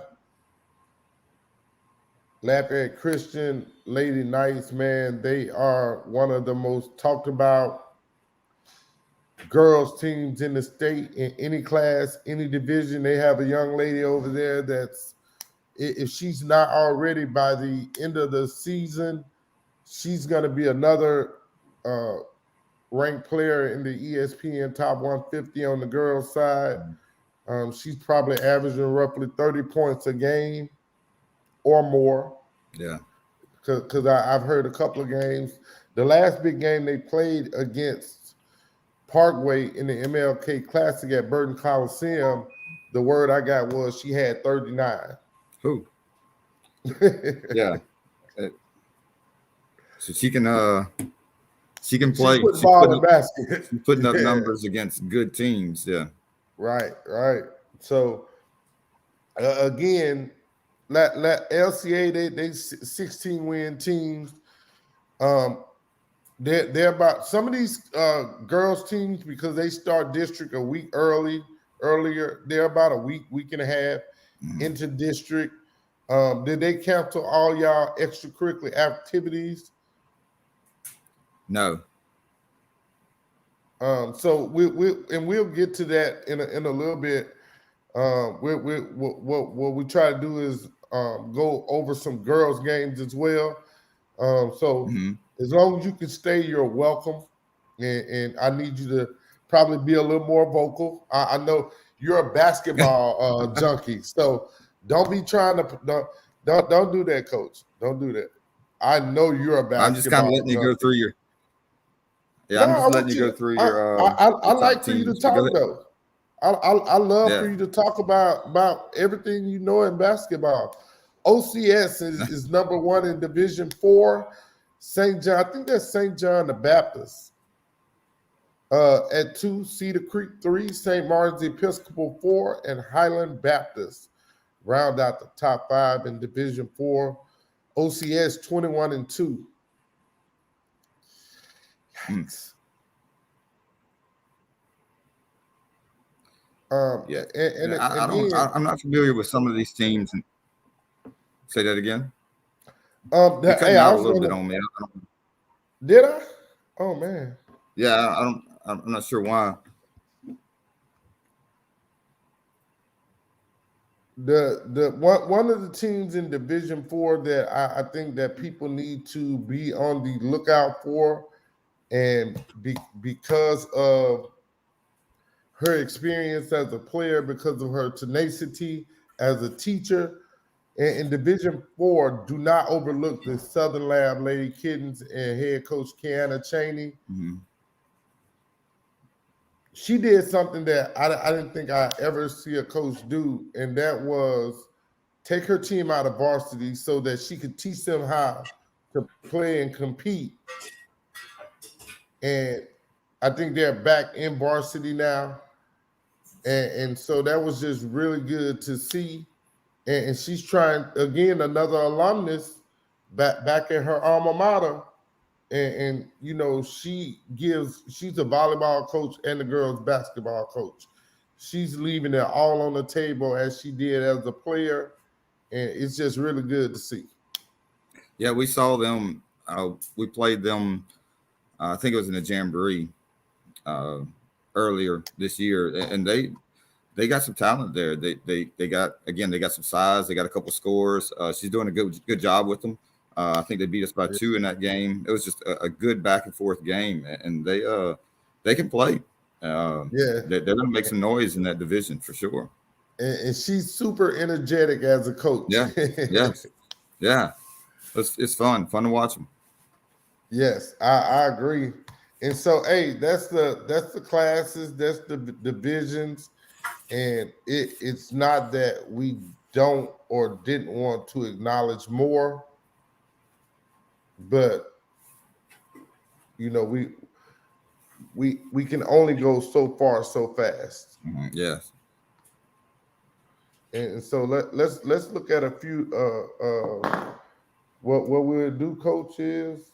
[SPEAKER 1] Lafayette Christian, Lady Knights, man, they are one of the most talked about girls teams in the state in any class, any division. They have a young lady over there that's, if she's not already by the end of the season, she's going to be another ranked player in the ESPN top 150 on the girls' side. She's probably averaging roughly 30 points a game or more.
[SPEAKER 2] Yeah.
[SPEAKER 1] Because I've heard a couple of games. The last big game they played against Parkway in the MLK Classic at Burton Coliseum, the word I got was she had 39.
[SPEAKER 2] Who? Yeah. So she can
[SPEAKER 1] She
[SPEAKER 2] play.
[SPEAKER 1] put ball in basket.
[SPEAKER 2] She's putting up
[SPEAKER 1] Yeah,
[SPEAKER 2] numbers against good teams. Yeah.
[SPEAKER 1] right. So again, LCA they 16-win teams. Um, they're about some of these girls teams because they start district a week earlier. They're about a week and a half into district. Did they cancel all y'all extracurricular activities?
[SPEAKER 2] No.
[SPEAKER 1] So we'll get to that in a little bit. What we try to do is go over some girls games as well. So
[SPEAKER 2] Mm-hmm.
[SPEAKER 1] as long as you can stay, you're welcome. And I need you to probably be a little more vocal. I know you're a basketball junkie, so don't be trying to don't do that, coach. Don't do that. I know you're a
[SPEAKER 2] I'm just kind of
[SPEAKER 1] basketball
[SPEAKER 2] letting you go
[SPEAKER 1] junkie.
[SPEAKER 2] through your. Yeah,
[SPEAKER 1] No,
[SPEAKER 2] I'm
[SPEAKER 1] I
[SPEAKER 2] just letting
[SPEAKER 1] want
[SPEAKER 2] you
[SPEAKER 1] you
[SPEAKER 2] go
[SPEAKER 1] to.
[SPEAKER 2] through
[SPEAKER 1] I
[SPEAKER 2] your top
[SPEAKER 1] like for you to
[SPEAKER 2] teams. But go
[SPEAKER 1] talk
[SPEAKER 2] ahead.
[SPEAKER 1] though. I love for
[SPEAKER 2] Yeah.
[SPEAKER 1] you to talk about everything you know in basketball. OCS is number one in Division 4. St. John, I think that's St. John the Baptist. At 2, Cedar Creek 3, St. Martin's Episcopal 4, and Highland Baptist round out the top 5 in Division 4. OCS 21-2. Yikes.
[SPEAKER 2] Yeah.
[SPEAKER 1] And again,
[SPEAKER 2] I'm not familiar with some of these teams. And say that again. You're
[SPEAKER 1] hey,
[SPEAKER 2] cutting
[SPEAKER 1] I
[SPEAKER 2] out a
[SPEAKER 1] was
[SPEAKER 2] little bit
[SPEAKER 1] gonna.
[SPEAKER 2] on me.
[SPEAKER 1] Did I? Oh man.
[SPEAKER 2] Yeah, I'm not sure why.
[SPEAKER 1] The one of the teams in Division 4 that I think that people need to be on the lookout for, and because of her experience as a player, because of her tenacity as a teacher, in Division 4, do not overlook the Southern Lab Lady Kittens and head coach Kiana Cheney.
[SPEAKER 2] Mm-hmm.
[SPEAKER 1] She did something that I didn't think I ever see a coach do, and that was take her team out of varsity so that she could teach them how to play and compete. And I think they're back in varsity now. And so that was just really good to see. And she's trying again, another alumnus back at her alma mater. And you know, she's a volleyball coach and the girls basketball coach. She's leaving it all on the table as she did as a player. And it's just really good to see.
[SPEAKER 2] Yeah, we saw them. We played them. I think it was in the Jamboree earlier this year, and they got some talent there. They got some size. They got a couple scores. She's doing a good job with them. I think they beat us by 2 in that game. It was just a good back and forth game, and they can play.
[SPEAKER 1] Yeah,
[SPEAKER 2] they're going to make some noise in that division for sure.
[SPEAKER 1] and she's super energetic as a coach.
[SPEAKER 2] Yeah, yes, yeah. It's fun to watch them.
[SPEAKER 1] Yes, I agree. And so, hey, that's the classes, that's the divisions, and it's not that we don't or didn't want to acknowledge more, but you know we can only go so far so fast.
[SPEAKER 2] Mm-hmm. Yes.
[SPEAKER 1] And so let's look at a few what we'll do, coach, is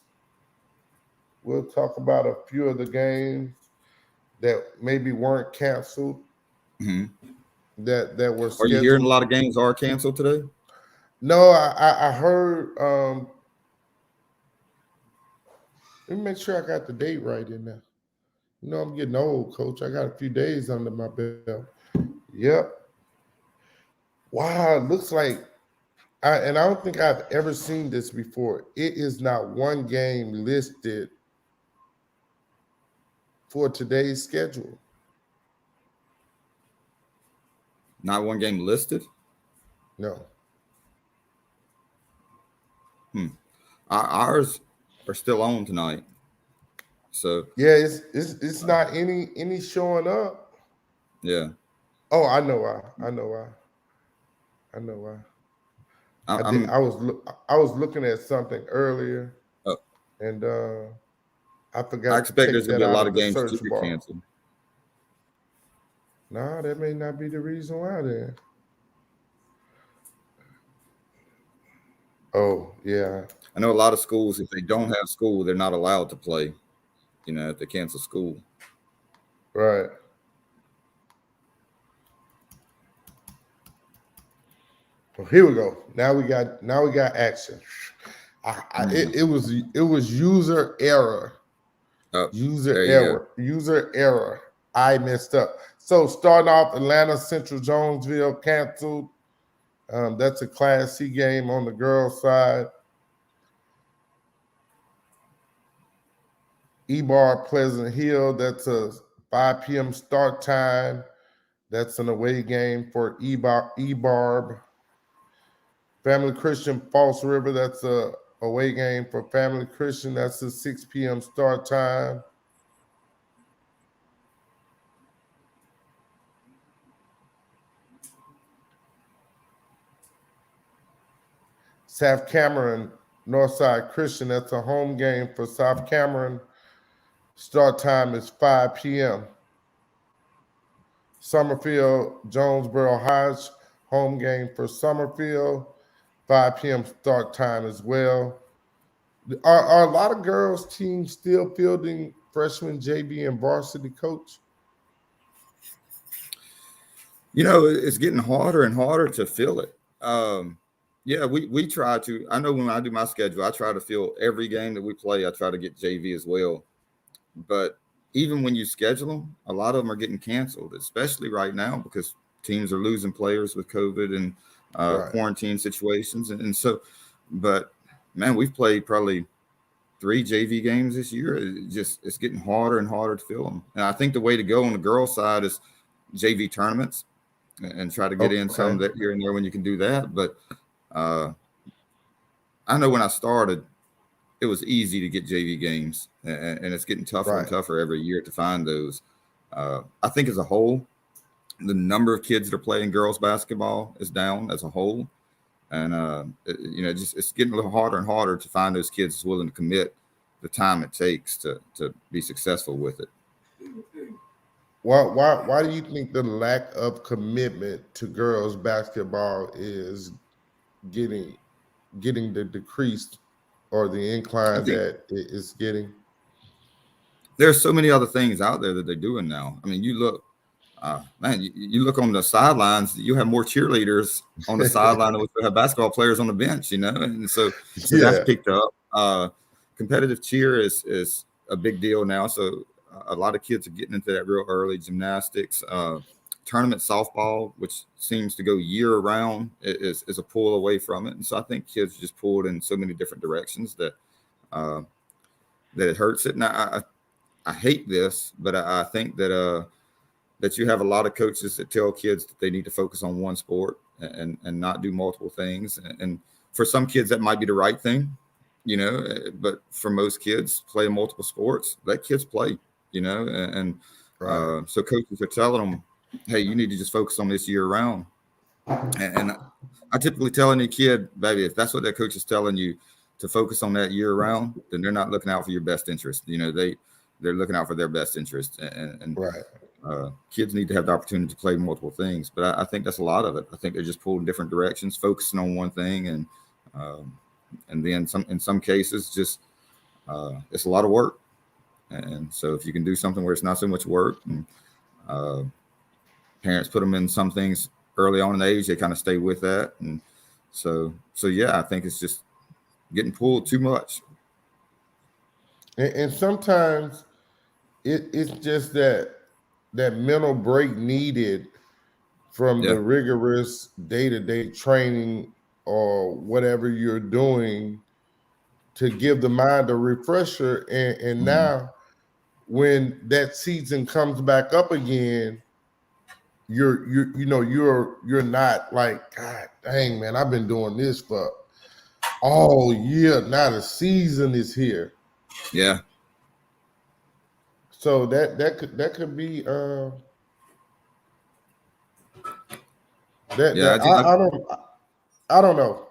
[SPEAKER 1] we'll talk about a few of the games that maybe weren't canceled,
[SPEAKER 2] Mm-hmm.
[SPEAKER 1] that were
[SPEAKER 2] Are
[SPEAKER 1] scheduled.
[SPEAKER 2] you hearing a lot of games are canceled today?
[SPEAKER 1] No, I heard. Let me make sure I got the date right in there. You know, I'm getting old, coach. I got a few days under my belt. Yep. Wow, it looks like I don't think I've ever seen this before. It is not one game listed for today's schedule.
[SPEAKER 2] Not one game listed.
[SPEAKER 1] No.
[SPEAKER 2] Ours are still on tonight. So
[SPEAKER 1] Yeah, it's not any showing up.
[SPEAKER 2] yeah.
[SPEAKER 1] Oh, I know why. I know why.
[SPEAKER 2] I'm
[SPEAKER 1] I was looking at something earlier,
[SPEAKER 2] uh,
[SPEAKER 1] and I
[SPEAKER 2] I
[SPEAKER 1] forgot to
[SPEAKER 2] expect
[SPEAKER 1] take
[SPEAKER 2] there's gonna
[SPEAKER 1] that
[SPEAKER 2] be a
[SPEAKER 1] out
[SPEAKER 2] lot
[SPEAKER 1] of
[SPEAKER 2] of
[SPEAKER 1] the
[SPEAKER 2] games to
[SPEAKER 1] search
[SPEAKER 2] get
[SPEAKER 1] bar.
[SPEAKER 2] canceled.
[SPEAKER 1] No, that may not be the reason why then. Oh, yeah.
[SPEAKER 2] I know a lot of schools, if they don't have school, they're not allowed to play. You know, if they cancel school.
[SPEAKER 1] Right. Well, here we go. Now we got action.
[SPEAKER 2] Mhm.
[SPEAKER 1] It was user error.
[SPEAKER 2] Oh, there you go.
[SPEAKER 1] User error. I messed up. So starting off, Atlanta Central Jonesville canceled. That's a Class C game on the girls' side. Ebar Pleasant Hill. That's a 5 p.m. start time. That's an away game for Ebarb. Family Christian False River. That's a away game for Family Christian. That's a 6 p.m. start time. South Cameron Northside Christian. That's a home game for South Cameron. Start time is 5 p.m. Summerfield Jonesboro Hodge home game for Summerfield. 5 p.m. start time as well. Are a lot of girls teams still fielding freshman JV and varsity coach?
[SPEAKER 2] You know, it's getting harder and harder to fill it. Yeah, we try to. I know when I do my schedule, I try to fill every game that we play. I try to get JV as well. But even when you schedule them, a lot of them are getting canceled, especially right now because teams are losing players with COVID and
[SPEAKER 1] Right.
[SPEAKER 2] quarantine situations. And so, but man, we've played probably 3 JV games this year. It's getting harder and harder to fill them. And I think the way to go on the girls' side is JV tournaments and try to get in some
[SPEAKER 1] Okay.
[SPEAKER 2] that here and there when you can do that. But uh, I know when I started, it was easy to get JV games, and it's getting tougher and
[SPEAKER 1] Right.
[SPEAKER 2] tougher every year to find those. I think as a whole, the number of kids that are playing girls basketball is down as a whole, and you know, just it's getting a little harder and harder to find those kids willing to commit the time it takes to be successful with it.
[SPEAKER 1] Why do you think the lack of commitment to girls basketball is getting the decreased or the
[SPEAKER 2] I
[SPEAKER 1] incline
[SPEAKER 2] think
[SPEAKER 1] that it is getting?
[SPEAKER 2] there's so many other things out there that they're doing now. I mean, you look, man, you look on the sidelines, you have more cheerleaders on the sideline than we have basketball players on the bench, you know, and so that's
[SPEAKER 1] Yeah.
[SPEAKER 2] picked up. Competitive cheer is a big deal now. So a lot of kids are getting into that real early. Gymnastics, tournament softball, which seems to go year round, is a pull away from it. And so I think kids are just pulled in so many different directions that uh, that it hurts it. And I hate this, but I think that you have a lot of coaches that tell kids that they need to focus on one sport and not do multiple things. And for some kids, that might be the right thing, you know, but for most kids, playing multiple sports, let kids play, you know, and
[SPEAKER 1] Right.
[SPEAKER 2] so coaches are telling them, hey, you need to just focus on this year round. And I typically tell any kid, baby, if that's what that coach is telling you to focus on that year round, then they're not looking out for your best interest. You know, they're looking out for their best interest. And
[SPEAKER 1] Right.
[SPEAKER 2] kids need to have the opportunity to play multiple things, but I think that's a lot of it. I think they're just pulled in different directions, focusing on one thing, and then in some cases, just it's a lot of work. And so if you can do something where it's not so much work, and uh, parents put them in some things early on in age, they kind of stay with that, and so yeah, I think it's just getting pulled too much.
[SPEAKER 1] And sometimes it's just that mental break needed from
[SPEAKER 2] Yeah.
[SPEAKER 1] the rigorous day-to-day training or whatever you're doing to give the mind a refresher. And
[SPEAKER 2] Mhm.
[SPEAKER 1] now when that season comes back up again, you're not like, God dang, man, I've been doing this for all year. Now the season is here.
[SPEAKER 2] Yeah.
[SPEAKER 1] So that could be that
[SPEAKER 2] Yeah.
[SPEAKER 1] that I don't know.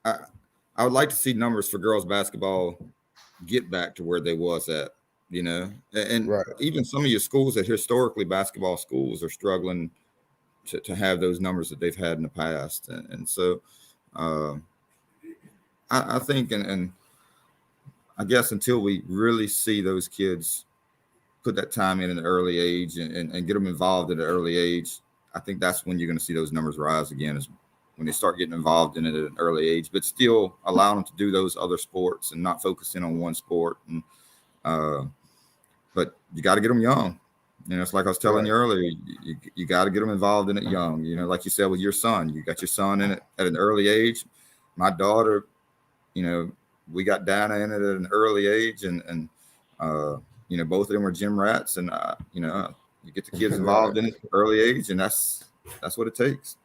[SPEAKER 2] I would like to see numbers for girls basketball get back to where they was at, and
[SPEAKER 1] Right.
[SPEAKER 2] even some of your schools that historically basketball schools are struggling to have those numbers that they've had in the past. And so I think, and I guess until we really see those kids put that time in an early age and get them involved at an early age, I think that's when you're going to see those numbers rise again, is when they start getting involved in it at an early age, but still allow them to do those other sports and not focusing on one sport. And but you got to get them young. It's like I was telling you earlier, you got to get them involved in it young. Like you said with your son, you got your son in it at an early age. My daughter, we got Dana in it at an early age, and both of them are gym rats, and you get the kids involved in it at an early age, and that's what it takes.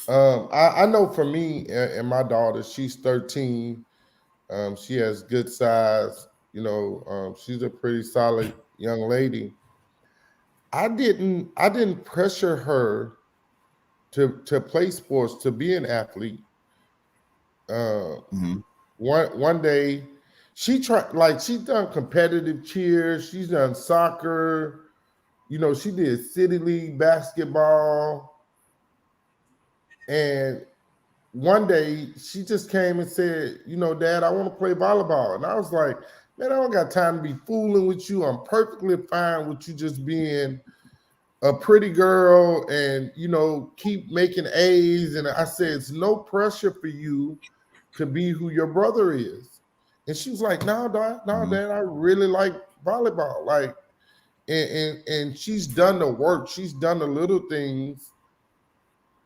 [SPEAKER 1] I know for me and my daughter, she's 13. She has good size. She's a pretty solid young lady. I didn't pressure her to play sports, to be an athlete. One day she tried, like, she's done competitive cheer, she's done soccer, she did city league basketball. And one day she just came and said, Dad, I want to play volleyball. And I was like, man, I don't got time to be fooling with you. I'm perfectly fine with you just being a pretty girl and, keep making A's. And I said, it's no pressure for you to be who your brother is. And she was like, no, Dad, I really like volleyball. Like, and she's done the work. She's done the little things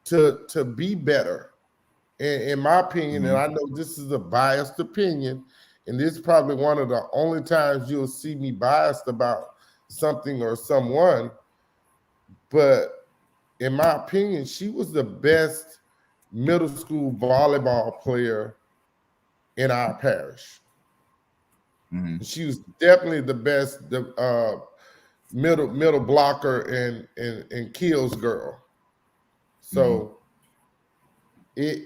[SPEAKER 1] to be better, in my opinion. And I know this is a biased opinion, and this is probably one of the only times you'll see me biased about something or someone. But in my opinion, she was the best middle school volleyball player in our parish. She was definitely the best middle blocker and kills girl. So I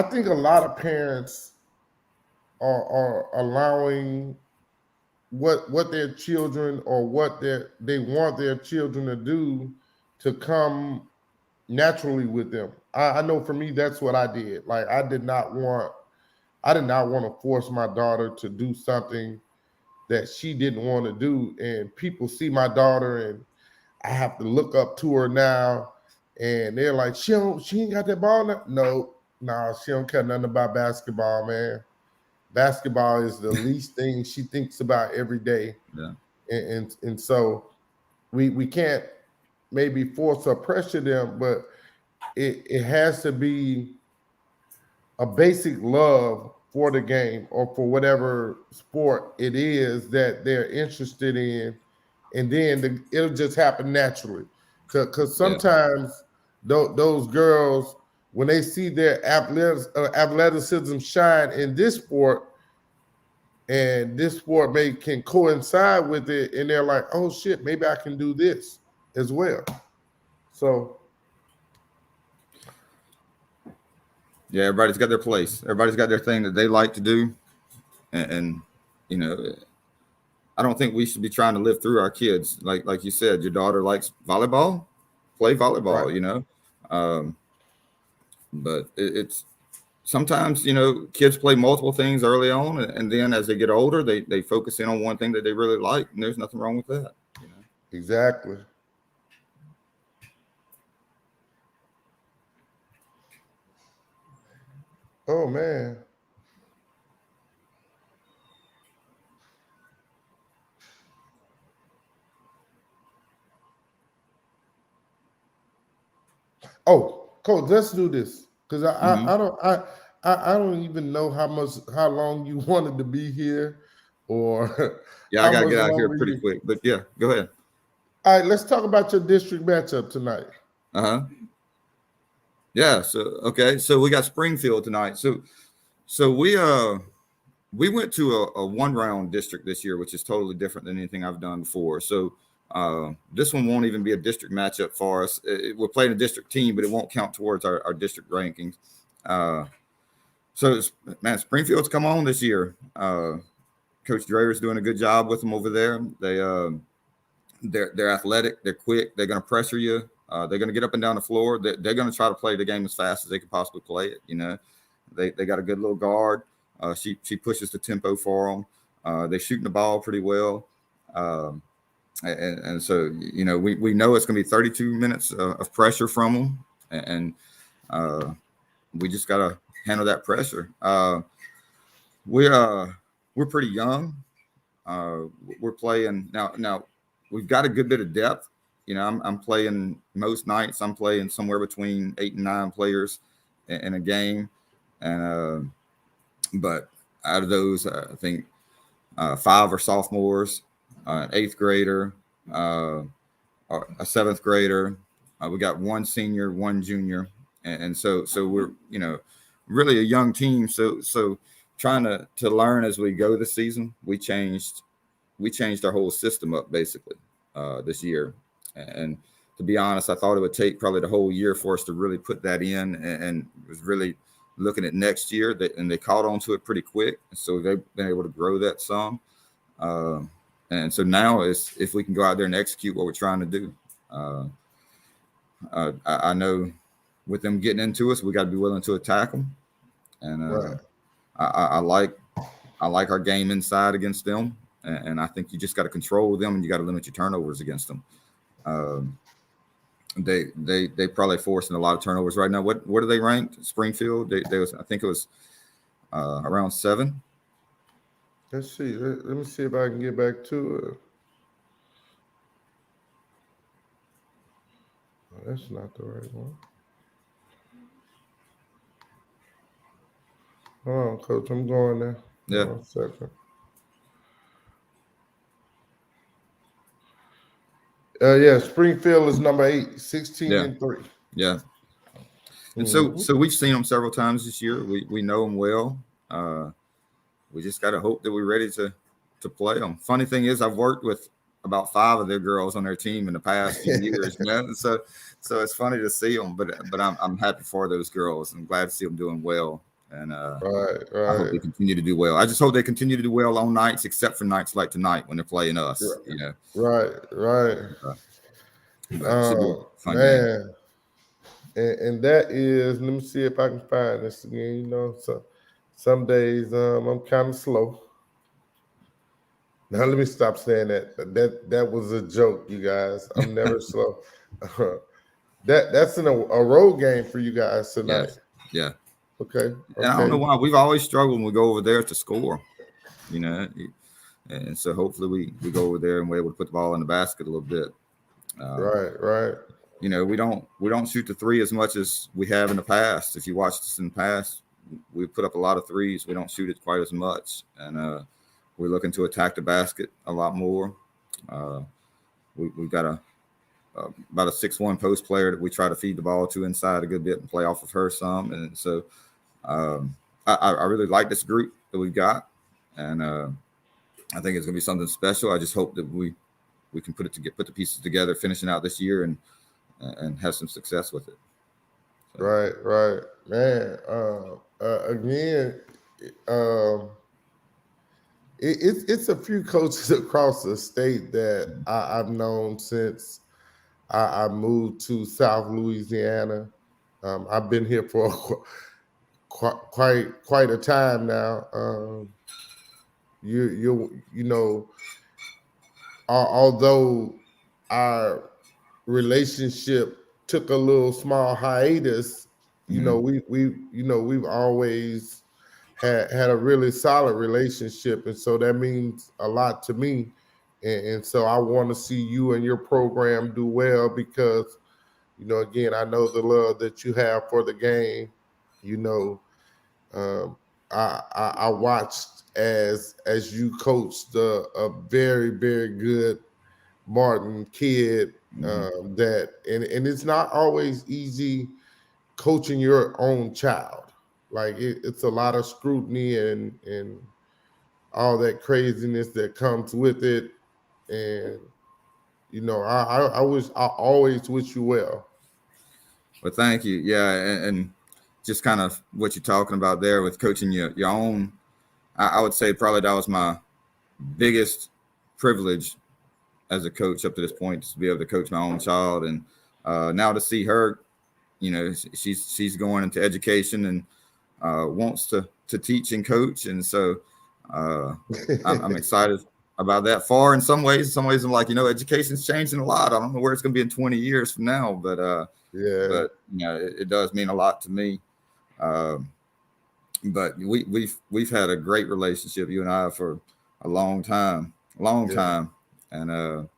[SPEAKER 1] think a lot of parents are allowing what their children, or what they want their children to do, to come naturally with them. I know for me, that's what I did. Like, I did not want to force my daughter to do something that she didn't want to do. And people see my daughter, and I have to look up to her now, and they're like, she ain't got that ball now. No, she don't care nothing about basketball, man. Basketball is the least thing she thinks about every day.
[SPEAKER 2] Yeah.
[SPEAKER 1] And so we can't maybe force or pressure them, but it has to be a basic love for the game, or for whatever sport it is that they're interested in. And then it'll just happen naturally. Because sometimes those girls, when they see their athleticism shine in this sport, and this sport can coincide with it, and they're like, oh shit, maybe I can do this as well. So
[SPEAKER 2] yeah, everybody's got their place. Everybody's got their thing that they like to do. And I don't think we should be trying to live through our kids. Like you said, your daughter likes volleyball, play volleyball, right. But it's sometimes, kids play multiple things early on, and then as they get older, they focus in on one thing that they really like, and there's nothing wrong with that.
[SPEAKER 1] Exactly. Oh man. Oh, Coach, let's do this, because I don't even know how long you wanted to be here, or
[SPEAKER 2] yeah, I gotta get out here pretty quick. But yeah, go ahead.
[SPEAKER 1] All right, let's talk about your district matchup tonight.
[SPEAKER 2] Yeah. So we got Springfield tonight. So we went to a one round district this year, which is totally different than anything I've done before. So This one won't even be a district matchup for us. We're playing a district team, but it won't count towards our district rankings. So, man, Springfield's come on this year. Coach Dreher's doing a good job with them over there. They're athletic. They're quick. They're going to pressure you. They're going to get up and down the floor. They're going to try to play the game as fast as they can possibly play it. You know, they got a good little guard. She pushes the tempo for them. They're shooting the ball pretty well. And so, you know, we know it's going to be 32 minutes of pressure from them. And we just got to handle that pressure. We're pretty young. We're playing now. We've got a good bit of depth. You know, I'm playing most nights. I'm playing somewhere between 8 and 9 players in a game, and but out of those, I think 5 are sophomores, an 8th grader, a 7th grader. We got 1 senior, 1 junior, and so we're, you know, really a young team. So trying to learn as we go this season. We changed our whole system up basically this year. And to be honest, I thought it would take probably the whole year for us to really put that in, and was really looking at next year. And they caught on to it pretty quick. So they've been able to grow that some. And so now is if we can go out there and execute what we're trying to do. I know with them getting into us, we got to be willing to attack them. And
[SPEAKER 1] Right.
[SPEAKER 2] I like our game inside against them. And I think you just got to control them, and you got to limit your turnovers against them. They probably forcing a lot of turnovers right now. What are they ranked? Springfield? They was, I think it was around 7.
[SPEAKER 1] Let's see. Let me see if I can get back to it. Oh, that's not the right one. Hold on, Coach. I'm going there.
[SPEAKER 2] Yeah.
[SPEAKER 1] Hold on a second. Yeah, Springfield is number 8, 16
[SPEAKER 2] Yeah.
[SPEAKER 1] and 3.
[SPEAKER 2] Yeah. And
[SPEAKER 1] Mhm.
[SPEAKER 2] so we've seen them several times this year. We know them well. We just got to hope that we're ready to play them. Funny thing is, I've worked with about 5 of their girls on their team in the past few years, you know? So it's funny to see them, but I'm happy for those girls. I'm glad to see them doing well. And
[SPEAKER 1] Right.
[SPEAKER 2] I hope they continue to do well. I just hope they continue to do well on nights, except for nights like tonight when they're playing us.
[SPEAKER 1] Right.
[SPEAKER 2] You know,
[SPEAKER 1] Right.
[SPEAKER 2] but it should be a fun game.
[SPEAKER 1] Man. And that is, let me see if I can find this again. You know, so some days I'm kind of slow. Now let me stop saying that. That was a joke, you guys. I'm never slow. That's a road game for you guys tonight.
[SPEAKER 2] Yeah.
[SPEAKER 1] Okay.
[SPEAKER 2] And I don't know why we've always struggled when we go over there to score. You know, and so hopefully we go over there and we're able to put the ball in the basket a little bit.
[SPEAKER 1] Right.
[SPEAKER 2] You know, we don't shoot the 3 as much as we have in the past. If you watched us in the past, we put up a lot of 3s. We don't shoot it quite as much, and we're looking to attack the basket a lot more. We've got about a 6'1" post player that we try to feed the ball to inside a good bit and play off of her some. And so I really like this group that we've got, and I think it's going to be something special. I just hope that we can put the pieces together, finishing out this year and have some success with it.
[SPEAKER 1] So. Right, man. Again, it's a few coaches across the state that I've known since I moved to South Louisiana. I've been here for quite a time now. You know, although our relationship took a little small hiatus, you know, we've always had a really solid relationship, and so that means a lot to me. And so I want to see you and your program do well because, you know, again, I know the love that you have for the game. You know, I watched as you coached a very good Martin kid. That and it's not always easy coaching your own child. Like it's a lot of scrutiny and all that craziness that comes with it. And I always wish you well.
[SPEAKER 2] Well, thank you. Yeah, and just kind of what you're talking about there with coaching your own. I would say probably that was my biggest privilege as a coach up to this point, to be able to coach my own child, and now to see her, she's going into education and wants to teach and coach, and so I'm excited about that. Far in some ways I'm like, education's changing a lot. I don't know where it's going to be in 20 years from now, but
[SPEAKER 1] Yeah.
[SPEAKER 2] but it does mean a lot to me. But we've had a great relationship, you and I, for a long time, and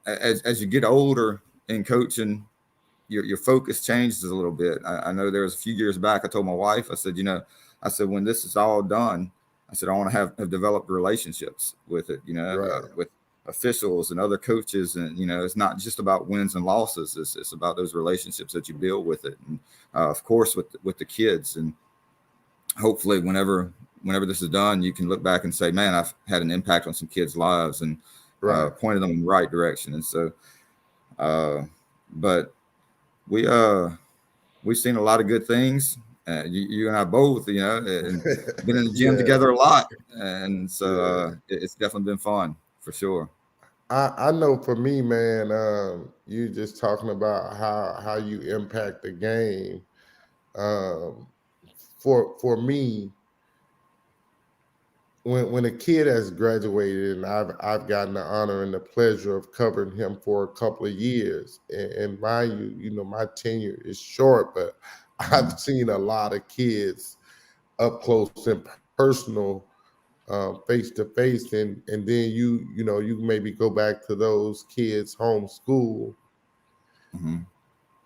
[SPEAKER 2] as you get older in coaching, your focus changes a little bit. I know there was a few years back, I told my wife, I said, when this is all done, I said, I want to have developed relationships with it,
[SPEAKER 1] Right.
[SPEAKER 2] with officials and other coaches. And, it's not just about wins and losses. It's about those relationships that you build with it. And of course, with the kids, and hopefully whenever this is done, you can look back and say, man, I've had an impact on some kids' lives and
[SPEAKER 1] Right.
[SPEAKER 2] pointed them in the right direction. And so, but we've seen a lot of good things. You and I both, and been in the gym
[SPEAKER 1] Yeah.
[SPEAKER 2] together a lot, and so it's definitely been fun for sure.
[SPEAKER 1] I know for me, man, you just talking about how you impact the game. Um, for me, when a kid has graduated, and I've gotten the honor and the pleasure of covering him for a couple of years, and mind you, my tenure is short, but I've seen a lot of kids up close and personal, face to face, and then you maybe go back to those kids home school
[SPEAKER 2] Mm-hmm.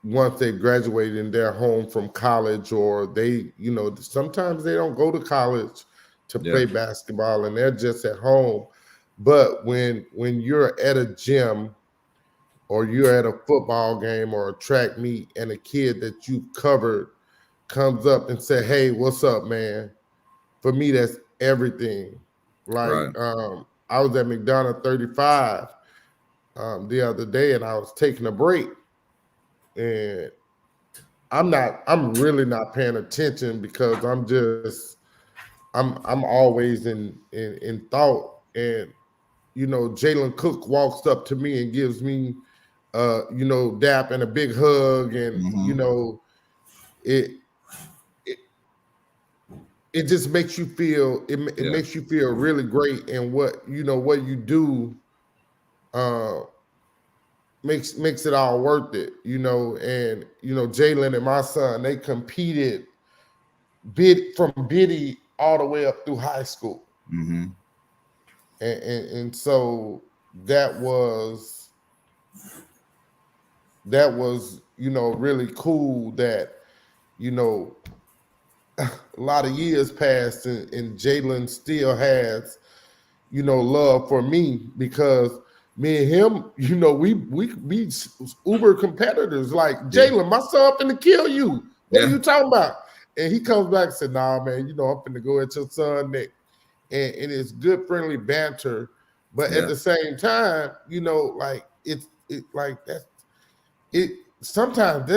[SPEAKER 1] once they've graduated and they're home from college, or they sometimes they don't go to college to play basketball and they're just at home. But when you're at a gym or you're at a football game or a track meet, and a kid that you've covered comes up and say, hey, what's up, man? For me, that's everything. Like,
[SPEAKER 2] Right.
[SPEAKER 1] I was at McDonough 35 the other day, and I was taking a break, and I'm really not paying attention because I'm always in thought. And Jalen Cook walks up to me and gives me dap and a big hug, and
[SPEAKER 2] Mm-hmm.
[SPEAKER 1] it it just makes you feel it
[SPEAKER 2] Yeah.
[SPEAKER 1] makes you feel really great. And what you do makes it all worth it. And Jalen and my son, they competed from Biddy all the way up through high school.
[SPEAKER 2] Mm-hmm.
[SPEAKER 1] And so that was really cool that a lot of years passed, and Jalen still has love for me, because me and him, we be uber competitors. Like, Jalen, my son finna kill you. What are you talking about? And he comes back and said, nah, man, I'm finna go at your son next. And it's good, friendly banter. But at the same time, like it sometimes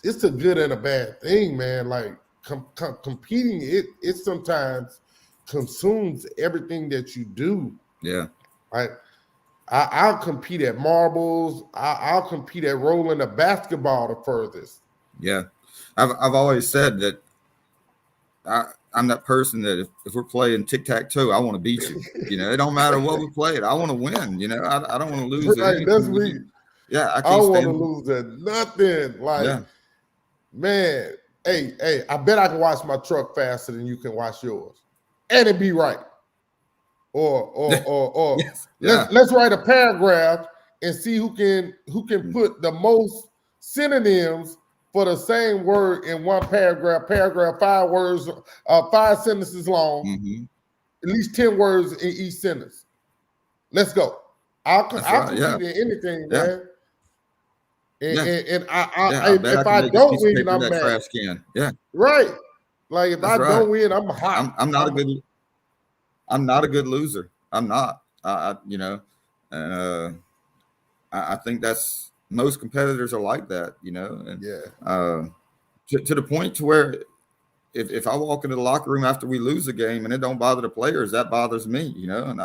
[SPEAKER 1] it's a good and a bad thing, man. Like, competing, it sometimes consumes everything that you do.
[SPEAKER 2] Yeah.
[SPEAKER 1] Like, I'll compete at marbles. I'll compete at rolling a basketball the furthest.
[SPEAKER 2] Yeah. I've always said that I'm that person that if we're playing tic-tac-toe, I want to beat you. It don't matter what we played. I want to win. I don't want to lose at
[SPEAKER 1] Right,
[SPEAKER 2] anything.
[SPEAKER 1] that's me.
[SPEAKER 2] Yeah, I
[SPEAKER 1] I
[SPEAKER 2] can't
[SPEAKER 1] don't want to
[SPEAKER 2] stand.
[SPEAKER 1] lose at nothing. Like,
[SPEAKER 2] Yeah.
[SPEAKER 1] man, hey, I bet I can wash my truck faster than you can wash yours, and it be right. Or
[SPEAKER 2] Yes. Yeah.
[SPEAKER 1] let's write a paragraph and see who can put the most synonyms for the same word in one paragraph. Paragraph, 5 words, 5 sentences long,
[SPEAKER 2] Mm-hmm.
[SPEAKER 1] at least 10 words in each sentence. Let's go. I'll compete in anything, man. And
[SPEAKER 2] I
[SPEAKER 1] if I
[SPEAKER 2] make a
[SPEAKER 1] don't
[SPEAKER 2] piece of
[SPEAKER 1] win,
[SPEAKER 2] paper in
[SPEAKER 1] I'm
[SPEAKER 2] that
[SPEAKER 1] mad.
[SPEAKER 2] trash can. Yeah.
[SPEAKER 1] Right. Like, if
[SPEAKER 2] That's
[SPEAKER 1] I
[SPEAKER 2] right.
[SPEAKER 1] don't win, I'm hot.
[SPEAKER 2] I'm not a good loser. I'm not. And I think that's most competitors are like that, and to the point to where if I walk into the locker room after we lose a game and it don't bother the players, that bothers me, and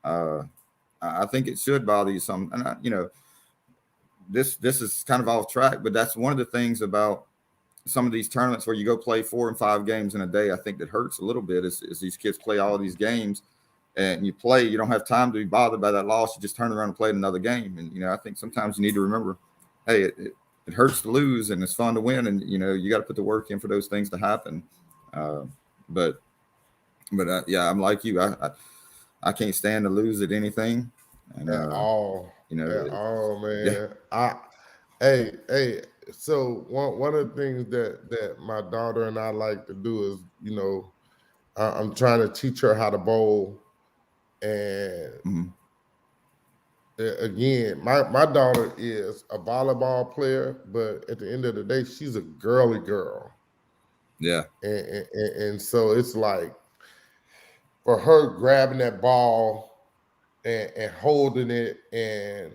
[SPEAKER 2] I think it should bother you some. And this is kind of off track, but that's one of the things about some of these tournaments where you go play 4 and 5 games in a day. I think that hurts a little bit is these kids play all these games and you don't have time to be bothered by that loss. You just turn around and play another game. And, I think sometimes you need to remember, hey, it hurts to lose and it's fun to win. And, you got to put the work in for those things to happen. But yeah, I'm like you. I can't stand to lose at anything. And,
[SPEAKER 1] at all. At all, man. Yeah. Hey. So one of the things that my daughter and I like to do is, I'm trying to teach her how to bowl. And again, my daughter is a volleyball player, but at the end of the day, she's a girly girl.
[SPEAKER 2] Yeah.
[SPEAKER 1] And so it's like for her grabbing that ball and holding it, and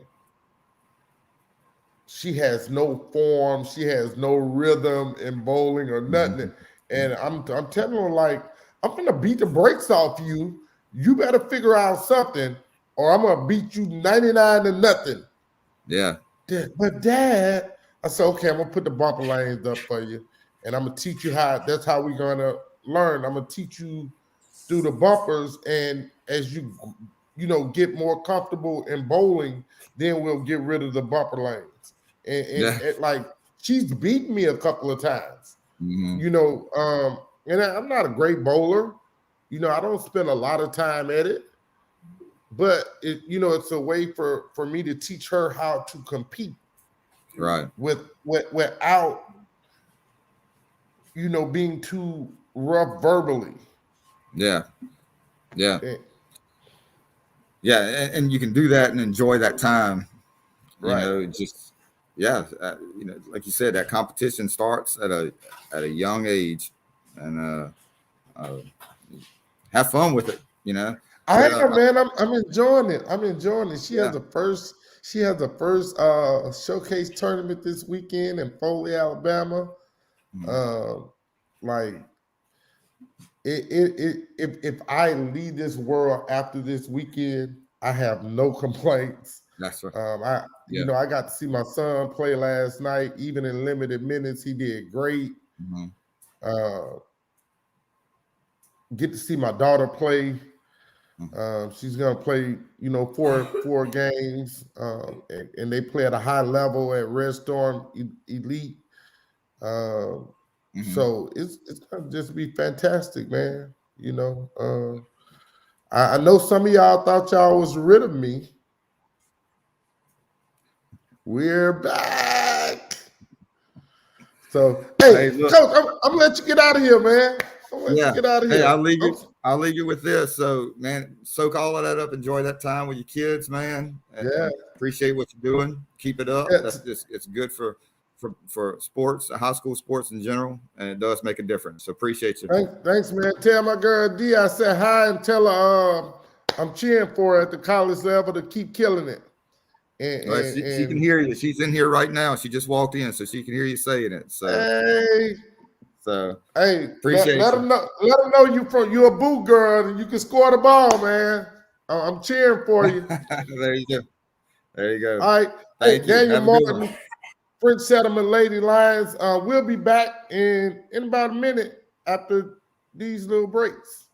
[SPEAKER 1] she has no form, she has no rhythm in bowling or nothing. And I'm telling her, like, I'm gonna beat the brakes off you. You better figure out something, or I'm gonna beat you 99-0.
[SPEAKER 2] Yeah.
[SPEAKER 1] But Dad, I said, okay, I'm gonna put the bumper lanes up for you, and I'm gonna teach you how. That's how we're gonna learn. I'm gonna teach you through the bumpers, and as you get more comfortable in bowling, then we'll get rid of the bumper lanes. And like she's beaten me a couple of times, and I'm not a great bowler. I don't spend a lot of time at it, but it's a way for me to teach her how to compete,
[SPEAKER 2] right?
[SPEAKER 1] Without being too rough verbally.
[SPEAKER 2] Yeah. And you can do that and enjoy that time. Just like you said, that competition starts at a young age, and have fun with it.
[SPEAKER 1] I am, man. I'm enjoying it. I'm enjoying it. She has the first showcase tournament this weekend in Foley, Alabama. Like if I leave this world after this weekend, I have no complaints.
[SPEAKER 2] That's right.
[SPEAKER 1] I got to see my son play last night, even in limited minutes. He did great. Get to see my daughter play. She's gonna play, four games, and they play at a high level at Red Storm Elite. So it's gonna just be fantastic, man. I know some of y'all thought y'all was rid of me. We're back. So hey Coach, I'm gonna let you get out of here, man. Get out of here.
[SPEAKER 2] Hey, I'll leave you with this. So, man, soak all of that up. Enjoy that time with your kids, man. And appreciate what you're doing. Keep it up. It's good for sports, high school sports in general, and it does make a difference. So appreciate you.
[SPEAKER 1] Thanks, man. Tell my girl D I said hi, and tell her I'm cheering for her at the college level to keep killing it.
[SPEAKER 2] She can hear you. She's in here right now. She just walked in, so she can hear you saying it. So appreciate
[SPEAKER 1] let them know you're a boo girl and you can score the ball, man. I'm cheering for you.
[SPEAKER 2] There you go.
[SPEAKER 1] All right.
[SPEAKER 2] Thank you.
[SPEAKER 1] Daniel Martin, French Settlement Lady Lions. We'll be back in about a minute after these little breaks.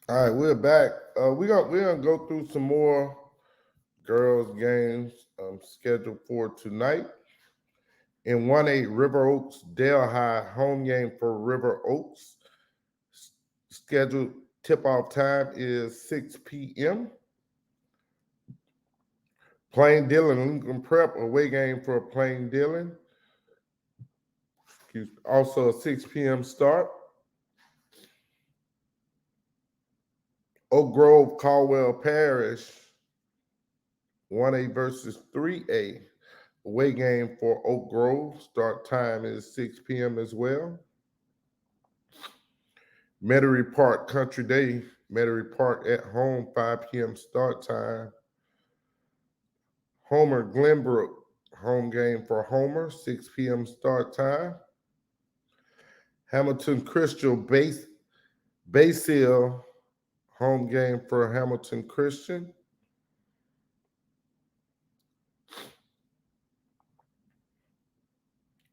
[SPEAKER 1] All right, we're back. We're gonna go through some more girls' games scheduled for tonight. In 1A, River Oaks, Dale High, home game for River Oaks. Scheduled tip-off time is 6 p.m. Plain Dillon, Lincoln Prep, away game for Plain Dillon. Also a 6 p.m. start. Oak Grove, Caldwell Parish, 1A versus 3A. Away game for Oak Grove. Start time is 6 p.m. as well. Metairie Park Country Day, Metairie Park at home, 5 p.m. start time. Homer Glenbrook, home game for Homer, 6 p.m. start time. Hamilton Christian Basile, home game for Hamilton Christian.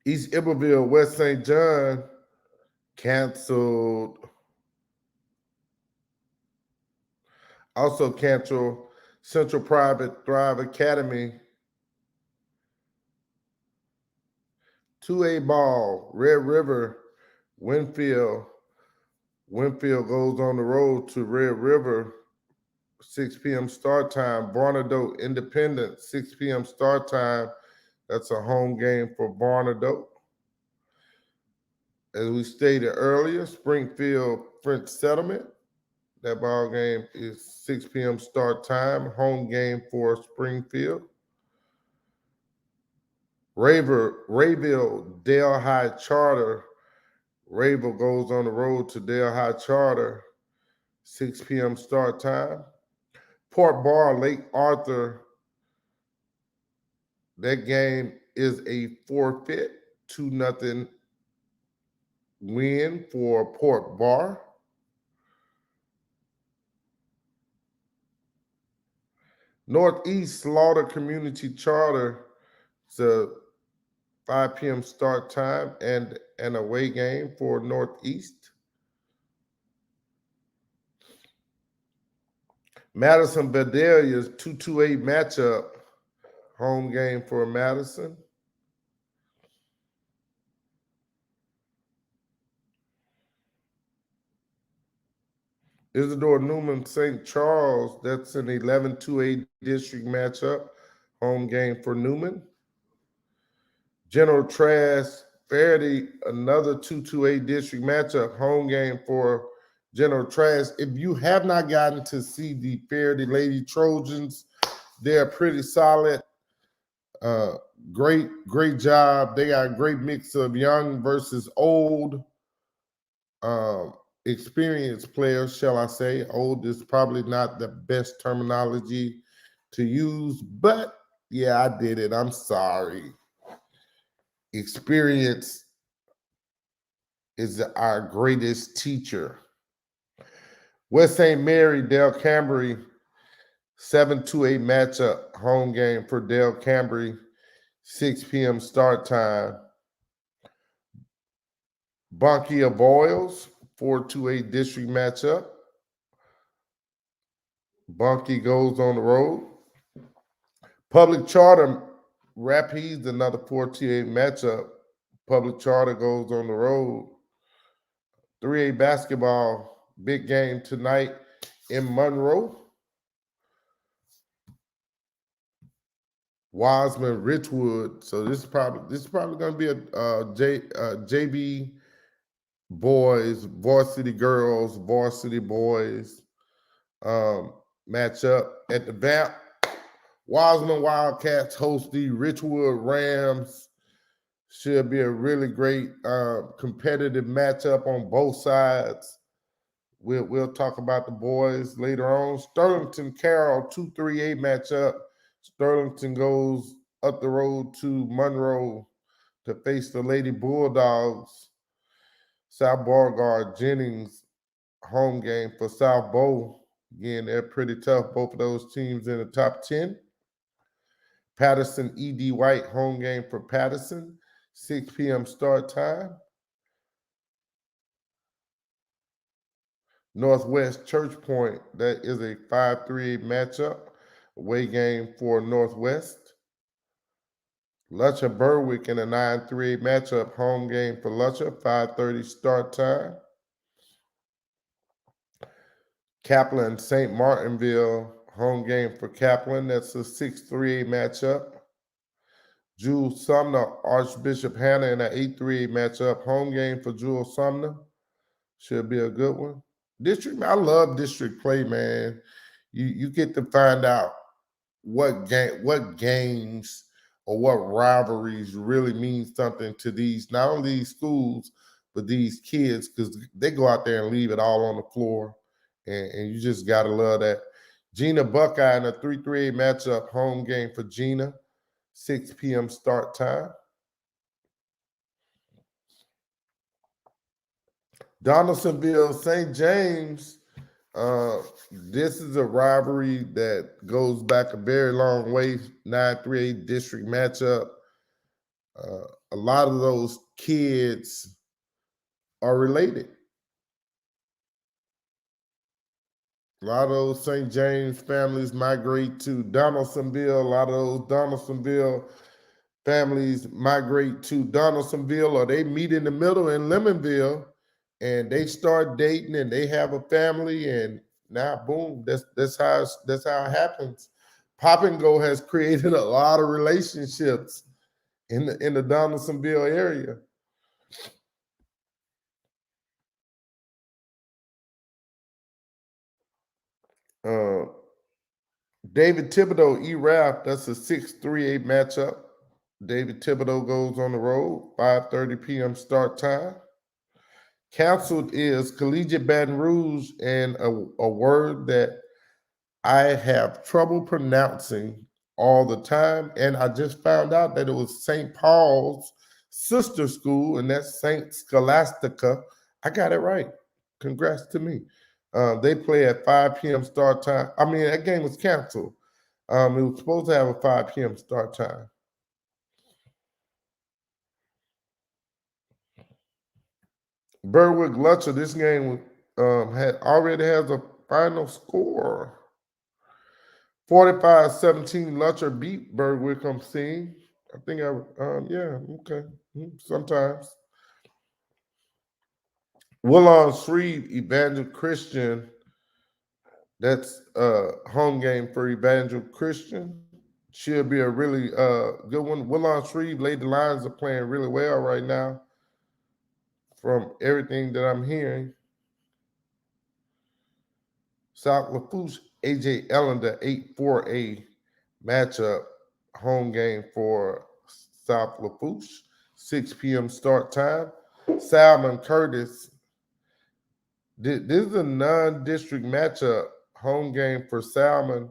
[SPEAKER 1] East Iberville, West St. John, canceled. Also canceled Central Private Thrive Academy. 2A ball, Red River, Winfield. Winfield goes on the road to Red River, 6 p.m. start time. Barnadote Independent, 6 p.m. start time. That's a home game for Barnadote. As we stated earlier, Springfield French Settlement. That ball game is 6 p.m. start time. Home game for Springfield. Rayville Dale High Charter. Rayville goes on the road to Dale High Charter, 6 p.m. start time. Port Bar, Lake Arthur, that game is a forfeit, 2-0 win for Port Bar. Northeast Slaughter Community Charter, it's a 5 p.m. start time and an away game for Northeast. Madison Bedelia's 2-2-8 matchup, home game for Madison. Isidore Newman St. Charles, that's an 11-2-8 district matchup, home game for Newman. General Trask Faraday, another 2-2-8 district matchup, home game for General Trask. If you have not gotten to see the Faraday Lady Trojans, they're pretty solid. Great job. They got a great mix of young versus old. Experienced players, shall I say. Old is probably not the best terminology to use, but yeah, I did it. I'm sorry. Experience is our greatest teacher. West St. Mary, Dale Cambry, 7-2-8 matchup, home game for Dale Cambry, 6 p.m. start time. Bunkie of Boyles, 4-2-8 district matchup. Bunkie goes on the road. Public Charter Rapids, another 4-2-8 matchup. Public Charter goes on the road. 3A basketball, big game tonight in Monroe. Wiseman Richwood. So this is probably going to be a JV boys, varsity girls, varsity boys matchup at the VAP. Wiseman Wildcats host the Richwood Rams. Should be a really great competitive matchup on both sides. We'll talk about the boys later on. Sterlington Carroll 2-3-8 matchup. Sterlington goes up the road to Monroe to face the Lady Bulldogs. South Beauregard Jennings, home game for South Bow. Again, they're pretty tough, both of those teams in the top 10. Patterson E.D. White, home game for Patterson, 6 p.m. start time. Northwest Church Point, that is a 5-3 matchup, away game for Northwest. Lutcher Berwick in a 9-3 matchup, home game for Lutcher, 5:30 start time. Kaplan St. Martinville, home game for Kaplan. That's a 6-3 matchup. Jules Sumner, Archbishop Hanna in an 8-3 matchup, home game for Jules Sumner. Should be a good one. District, I love district play, man. You get to find out what games or what rivalries really mean something to these, not only these schools, but these kids, because they go out there and leave it all on the floor. And you just gotta love that. Gina Buckeye in a 3-3 matchup, home game for Gina, 6 p.m. start time. Donaldsonville, St. James. This is a rivalry that goes back a very long way. 9-3 district matchup. A lot of those kids are related. A lot of those St. James families migrate to Donaldsonville. A lot of those Donaldsonville families migrate to Donaldsonville, or they meet in the middle in Lemonville, and they start dating and they have a family, and now boom, that's how it happens. Pop and Go has created a lot of relationships in the Donaldsonville area. David Thibodeau, E-Rap, that's a 6-3-8 matchup. David Thibodeau goes on the road, 5:30 p.m. start time. Canceled is Collegiate Baton Rouge, and a word that I have trouble pronouncing all the time. And I just found out that it was St. Paul's sister school, and that's St. Scholastica. I got it right. Congrats to me. They play at 5 p.m. start time. I mean, that game was canceled. It was supposed to have a 5 p.m. start time. Berwick Lutcher, this game already has a final score. 45-17, Lutcher beat Berwick, I'm seeing. I think yeah, okay. Sometimes. Willon Shreve, Evangel Christian. That's home game for Evangel Christian. Should be a really good one. Willon Shreve, Lady Lions are playing really well right now from everything that I'm hearing. South Lafourche, AJ Ellender, 8-4A matchup, home game for South Lafourche, 6 p.m. start time. Salmon Curtis, this is a non-district matchup, home game for Salmon.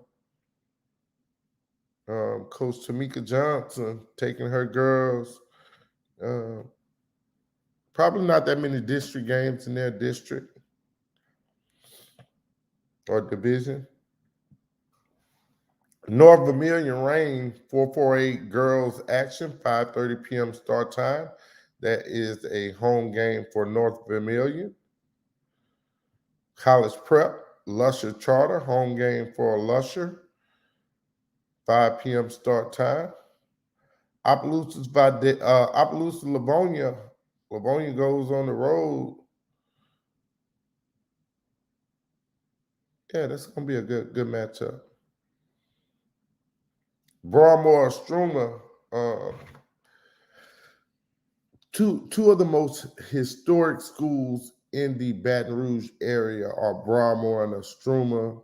[SPEAKER 1] Coach Tamika Johnson taking her girls. Probably not that many district games in their district or division. North Vermilion Reign, 448 girls action, 5:30 p.m. start time. That is a home game for North Vermilion. College Prep, Lusher Charter, home game for Lusher, 5 p.m. start time. Opelousas Livonia. Livonia goes on the road. Yeah, that's gonna be a good matchup. Broadmoor Struma, two of the most historic schools in the Baton Rouge area are Broadmoor and Struma.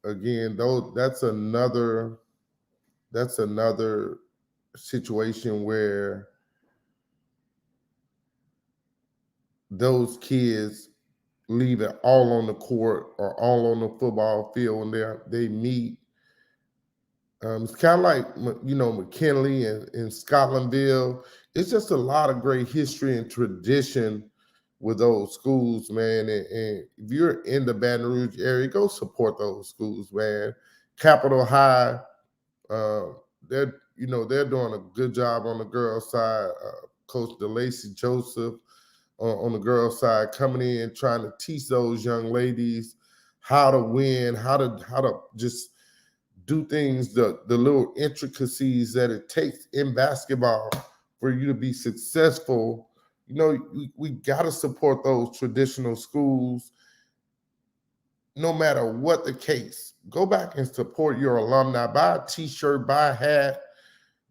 [SPEAKER 1] Again, that's another situation where those kids leave it all on the court or all on the football field when they meet. It's kind of like, McKinley and Scotlandville. It's just a lot of great history and tradition with those schools, man. And if you're in the Baton Rouge area, go support those schools, man. Capitol High, they're doing a good job on the girls' side. Coach DeLacy Joseph on the girls' side coming in trying to teach those young ladies how to win, how to just do things, the little intricacies that it takes in basketball for you to be successful. You know, we got to support those traditional schools no matter what the case. Go back and support your alumni. Buy a t-shirt, buy a hat,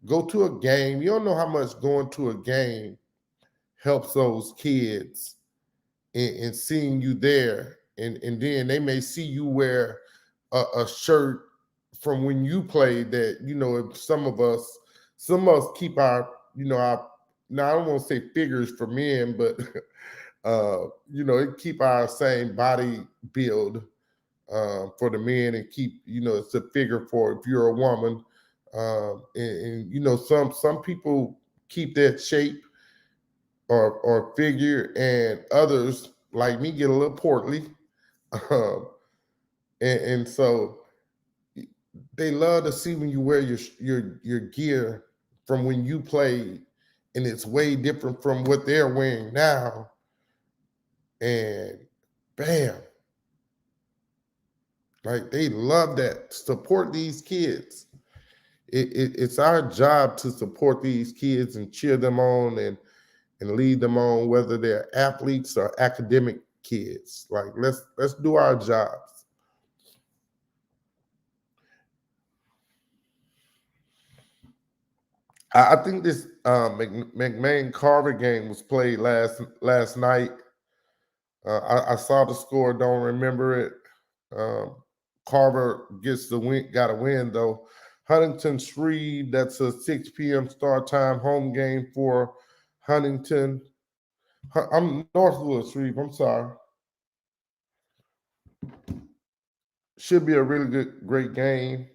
[SPEAKER 1] go to a game. You don't know how much going to a game helps those kids in seeing you there. And then they may see you wear a shirt from when you played that, you know, if some of us keep our, you know, our, now I don't want to say figures for men, but you know, it keep our same body build for the men, and keep, you know, it's a figure for if you're a woman. And you know, some people keep that shape or figure, and others like me get a little portly. Um, and so they love to see when you wear your gear from when you played, and it's way different from what they're wearing now. And bam, like they love that. Support these kids. It's our job to support these kids and cheer them on and lead them on, whether they're athletes or academic kids. Like let's do our jobs. I think this McMahon Carver game was played last night. I saw the score, don't remember it. Um, Carver gets the win, got a win though. Huntington Shreve, that's a 6 p.m. start time home game for Huntington. I'm Northwood Shreve, I'm sorry. Should be a really great game.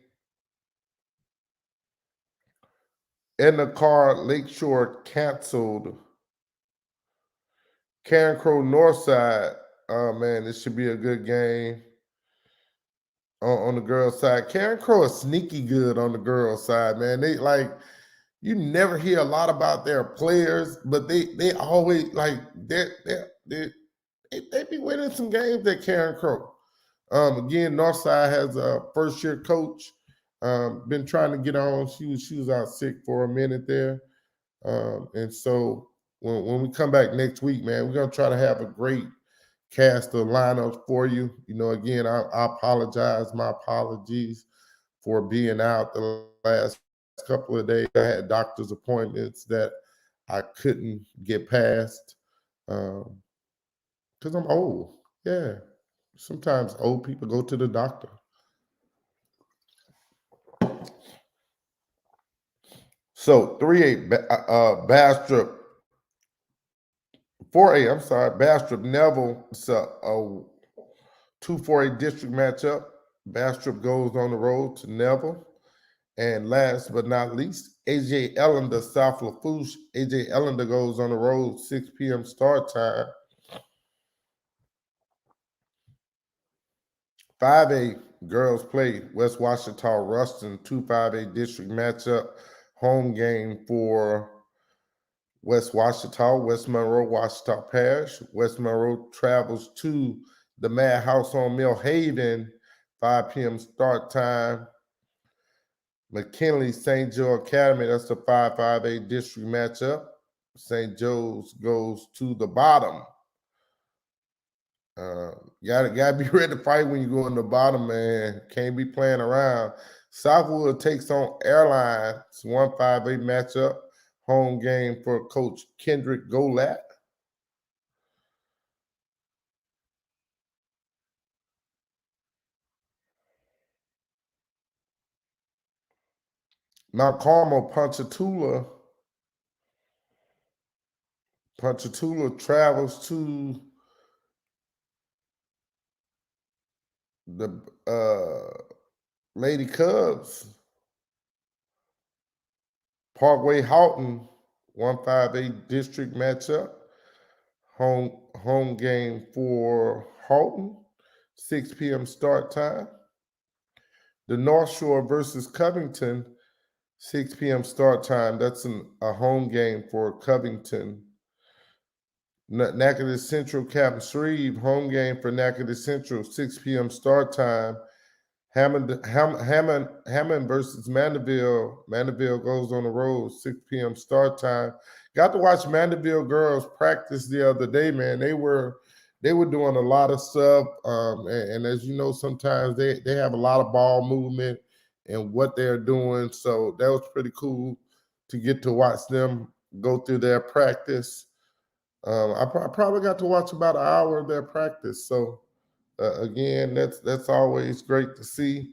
[SPEAKER 1] Edna Carr Lakeshore canceled. Karen Crow Northside. Oh man, this should be a good game. On the girls' side, Karen Crow is sneaky good on the girls' side, man. They like, you never hear a lot about their players, but they always like they be winning some games at Karen Crow. Again, Northside has a first year coach. Been trying to get on. She was out sick for a minute there, and so when we come back next week, man, we're gonna try to have a great cast of lineups for you. You know, again, I apologize. My apologies for being out the last couple of days. I had doctor's appointments that I couldn't get past because I'm old. Yeah, sometimes old people go to the doctor. So 3-8 Bastrop, 4-8. I'm sorry, Bastrop Neville. It's a 2-4-8 district matchup. Bastrop goes on the road to Neville. And last but not least, AJ Ellender, South Lafourche. AJ Ellender goes on the road, 6 p.m. start time. 5A girls play West Washita Ruston, 2-5A district matchup. Home game for West Washita, West Monroe, Washita Parish. West Monroe travels to the Madhouse on Mill Haven, 5 p.m. start time. McKinley St. Joe Academy, that's the 5-5A district matchup. St. Joe's goes to the bottom. Gotta be ready to fight when you go in the bottom, man. Can't be playing around. Southwood takes on Airline. It's 1-5A matchup. Home game for Coach Kendrick Golat. Mount Carmel Ponchatoula. Ponchatoula travels to the Lady Cubs. Parkway Houghton, 1-5A district matchup. Home game for Houghton, 6 p.m. start time. The North Shore versus Covington, 6 p.m. start time. That's a home game for Covington. Natchitoches Central Captain Shreve, home game for Natchitoches Central, 6 p.m. start time. Hammond versus Mandeville. Mandeville goes on the road, 6 p.m. start time. Got to watch Mandeville girls practice the other day, man. They were doing a lot of stuff. And as you know, sometimes they have a lot of ball movement and what they're doing. So that was pretty cool to get to watch them go through their practice. I probably got to watch about an hour of their practice. So again, that's always great to see.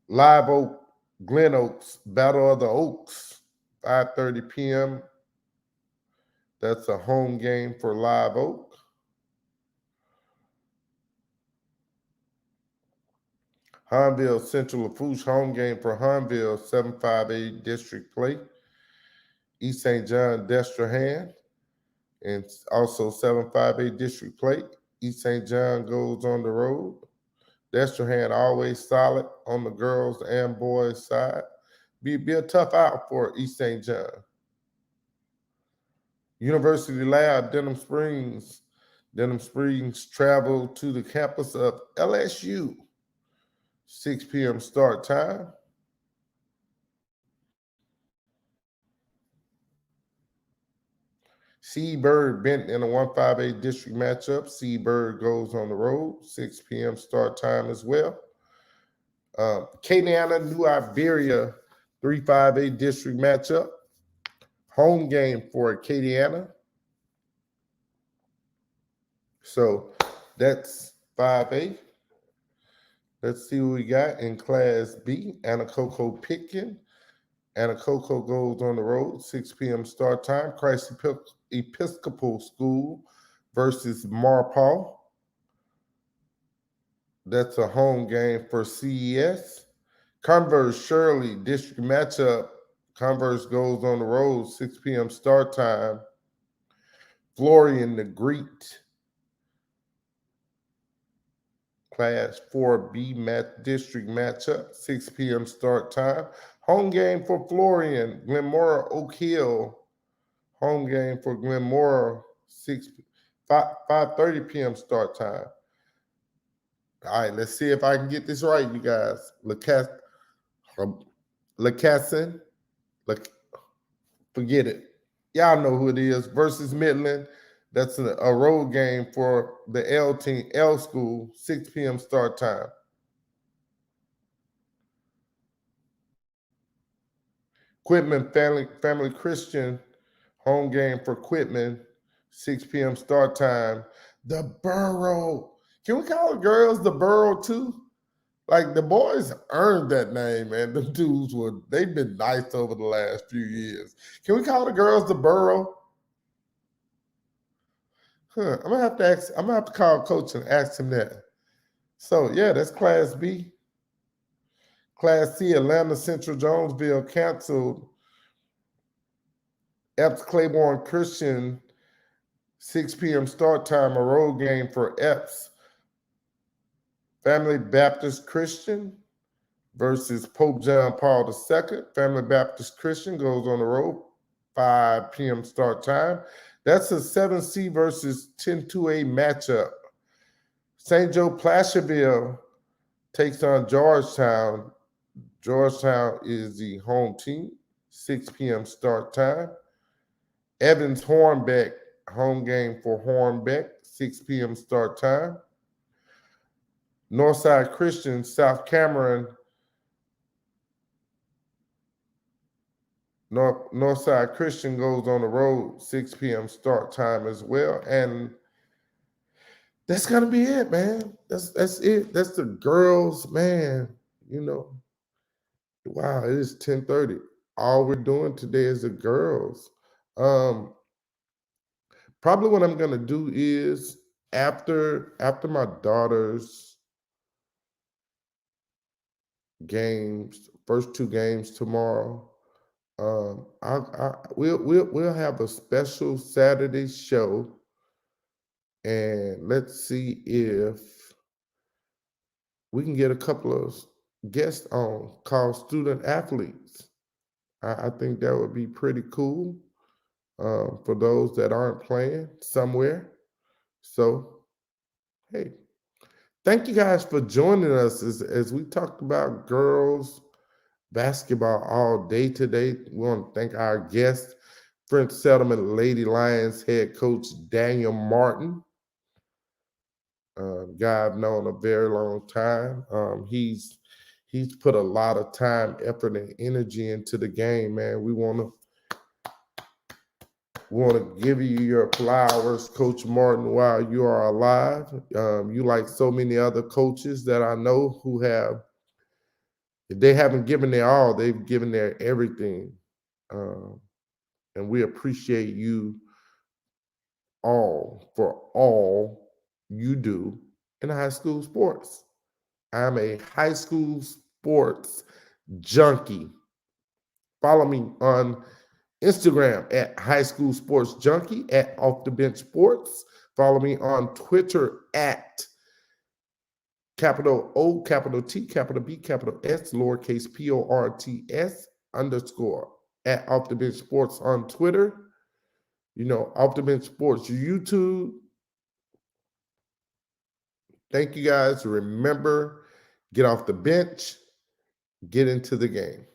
[SPEAKER 1] Live Oak, Glen Oaks, Battle of the Oaks, 5:30 p.m. That's a home game for Live Oak. Hunville Central Lafourche, home game for Hunville, 758 district play. East St. John, Destrehan, and also 758 district play. East St. John goes on the road. Destrehan always solid on the girls and boys side. Be a tough out for East St. John. University Lab, Denham Springs. Denham Springs travel to the campus of LSU. 6 p.m. start time. Seabird Benton in a 158 district matchup. Seabird goes on the road, 6 p.m. start time as well. Acadiana, New Iberia, 358 district matchup. Home game for Acadiana. So that's 5A. Let's see what we got in Class B. Anacoco Pitkin. Anacoco goes on the road, 6 p.m. start time. Christ Episcopal School versus Marpaw. That's a home game for CES. Converse Shirley district matchup. Converse goes on the road, 6 p.m. start time. Florian the Greek. Class 4B district matchup, 6 p.m. start time. Home game for Florian, Glenmora Oak Hill. Home game for Glenmora, 5:30 p.m. start time. All right, let's see if I can get this right, you guys. Lacassin, forget it. Y'all know who it is, versus Midland. That's a road game for the L team, L school, 6 p.m. start time. Quitman Family Christian, home game for Quitman, 6 p.m. start time. The Borough. Can we call the girls the Borough too? Like the boys earned that name, man. The dudes they've been nice over the last few years. Can we call the girls the Borough? I'm gonna have to call coach and ask him that. So yeah, that's Class B. Class C, Atlanta Central Jonesville canceled. Epps Claiborne Christian, 6 p.m. start time, a road game for Epps. Family Baptist Christian versus Pope John Paul II. Family Baptist Christian goes on the road, 5 p.m. start time. That's a 7C versus 10-2A matchup. St. Joe Placerville takes on Georgetown. Georgetown is the home team, 6 p.m. start time. Evans Hornbeck, home game for Hornbeck, 6 p.m. start time. Northside Christian, South Cameron. Northside Christian goes on the road, 6 p.m. start time as well. And that's gonna be it, man. That's it. That's the girls, man. You know, wow, it is 10:30. All we're doing today is the girls. Probably what I'm gonna do is after my daughter's games, first two games tomorrow, we'll have a special Saturday show, and let's see if we can get a couple of guests on called student athletes. I think that would be pretty cool for those that aren't playing somewhere. So, hey, thank you guys for joining us as we talked about girls basketball all day today. We want to thank our guest, French Settlement Lady Lions head coach Daniel Martin, guy I've known a very long time. He's put a lot of time, effort, and energy into the game, man. We want to give you your flowers, Coach Martin, while you are alive. You, like so many other coaches that I know who have, if they haven't given their all, they've given their everything. And we appreciate you all for all you do in high school sports. I'm a high school sports junkie. Follow me on Instagram at High School Sports Junkie, at Off the Bench Sports. Follow me on Twitter at capital O, capital T, capital B, capital S, lowercase PORTS _ at Off the Bench Sports on Twitter. Off the Bench Sports YouTube. Thank you guys. Remember, get off the bench, get into the game.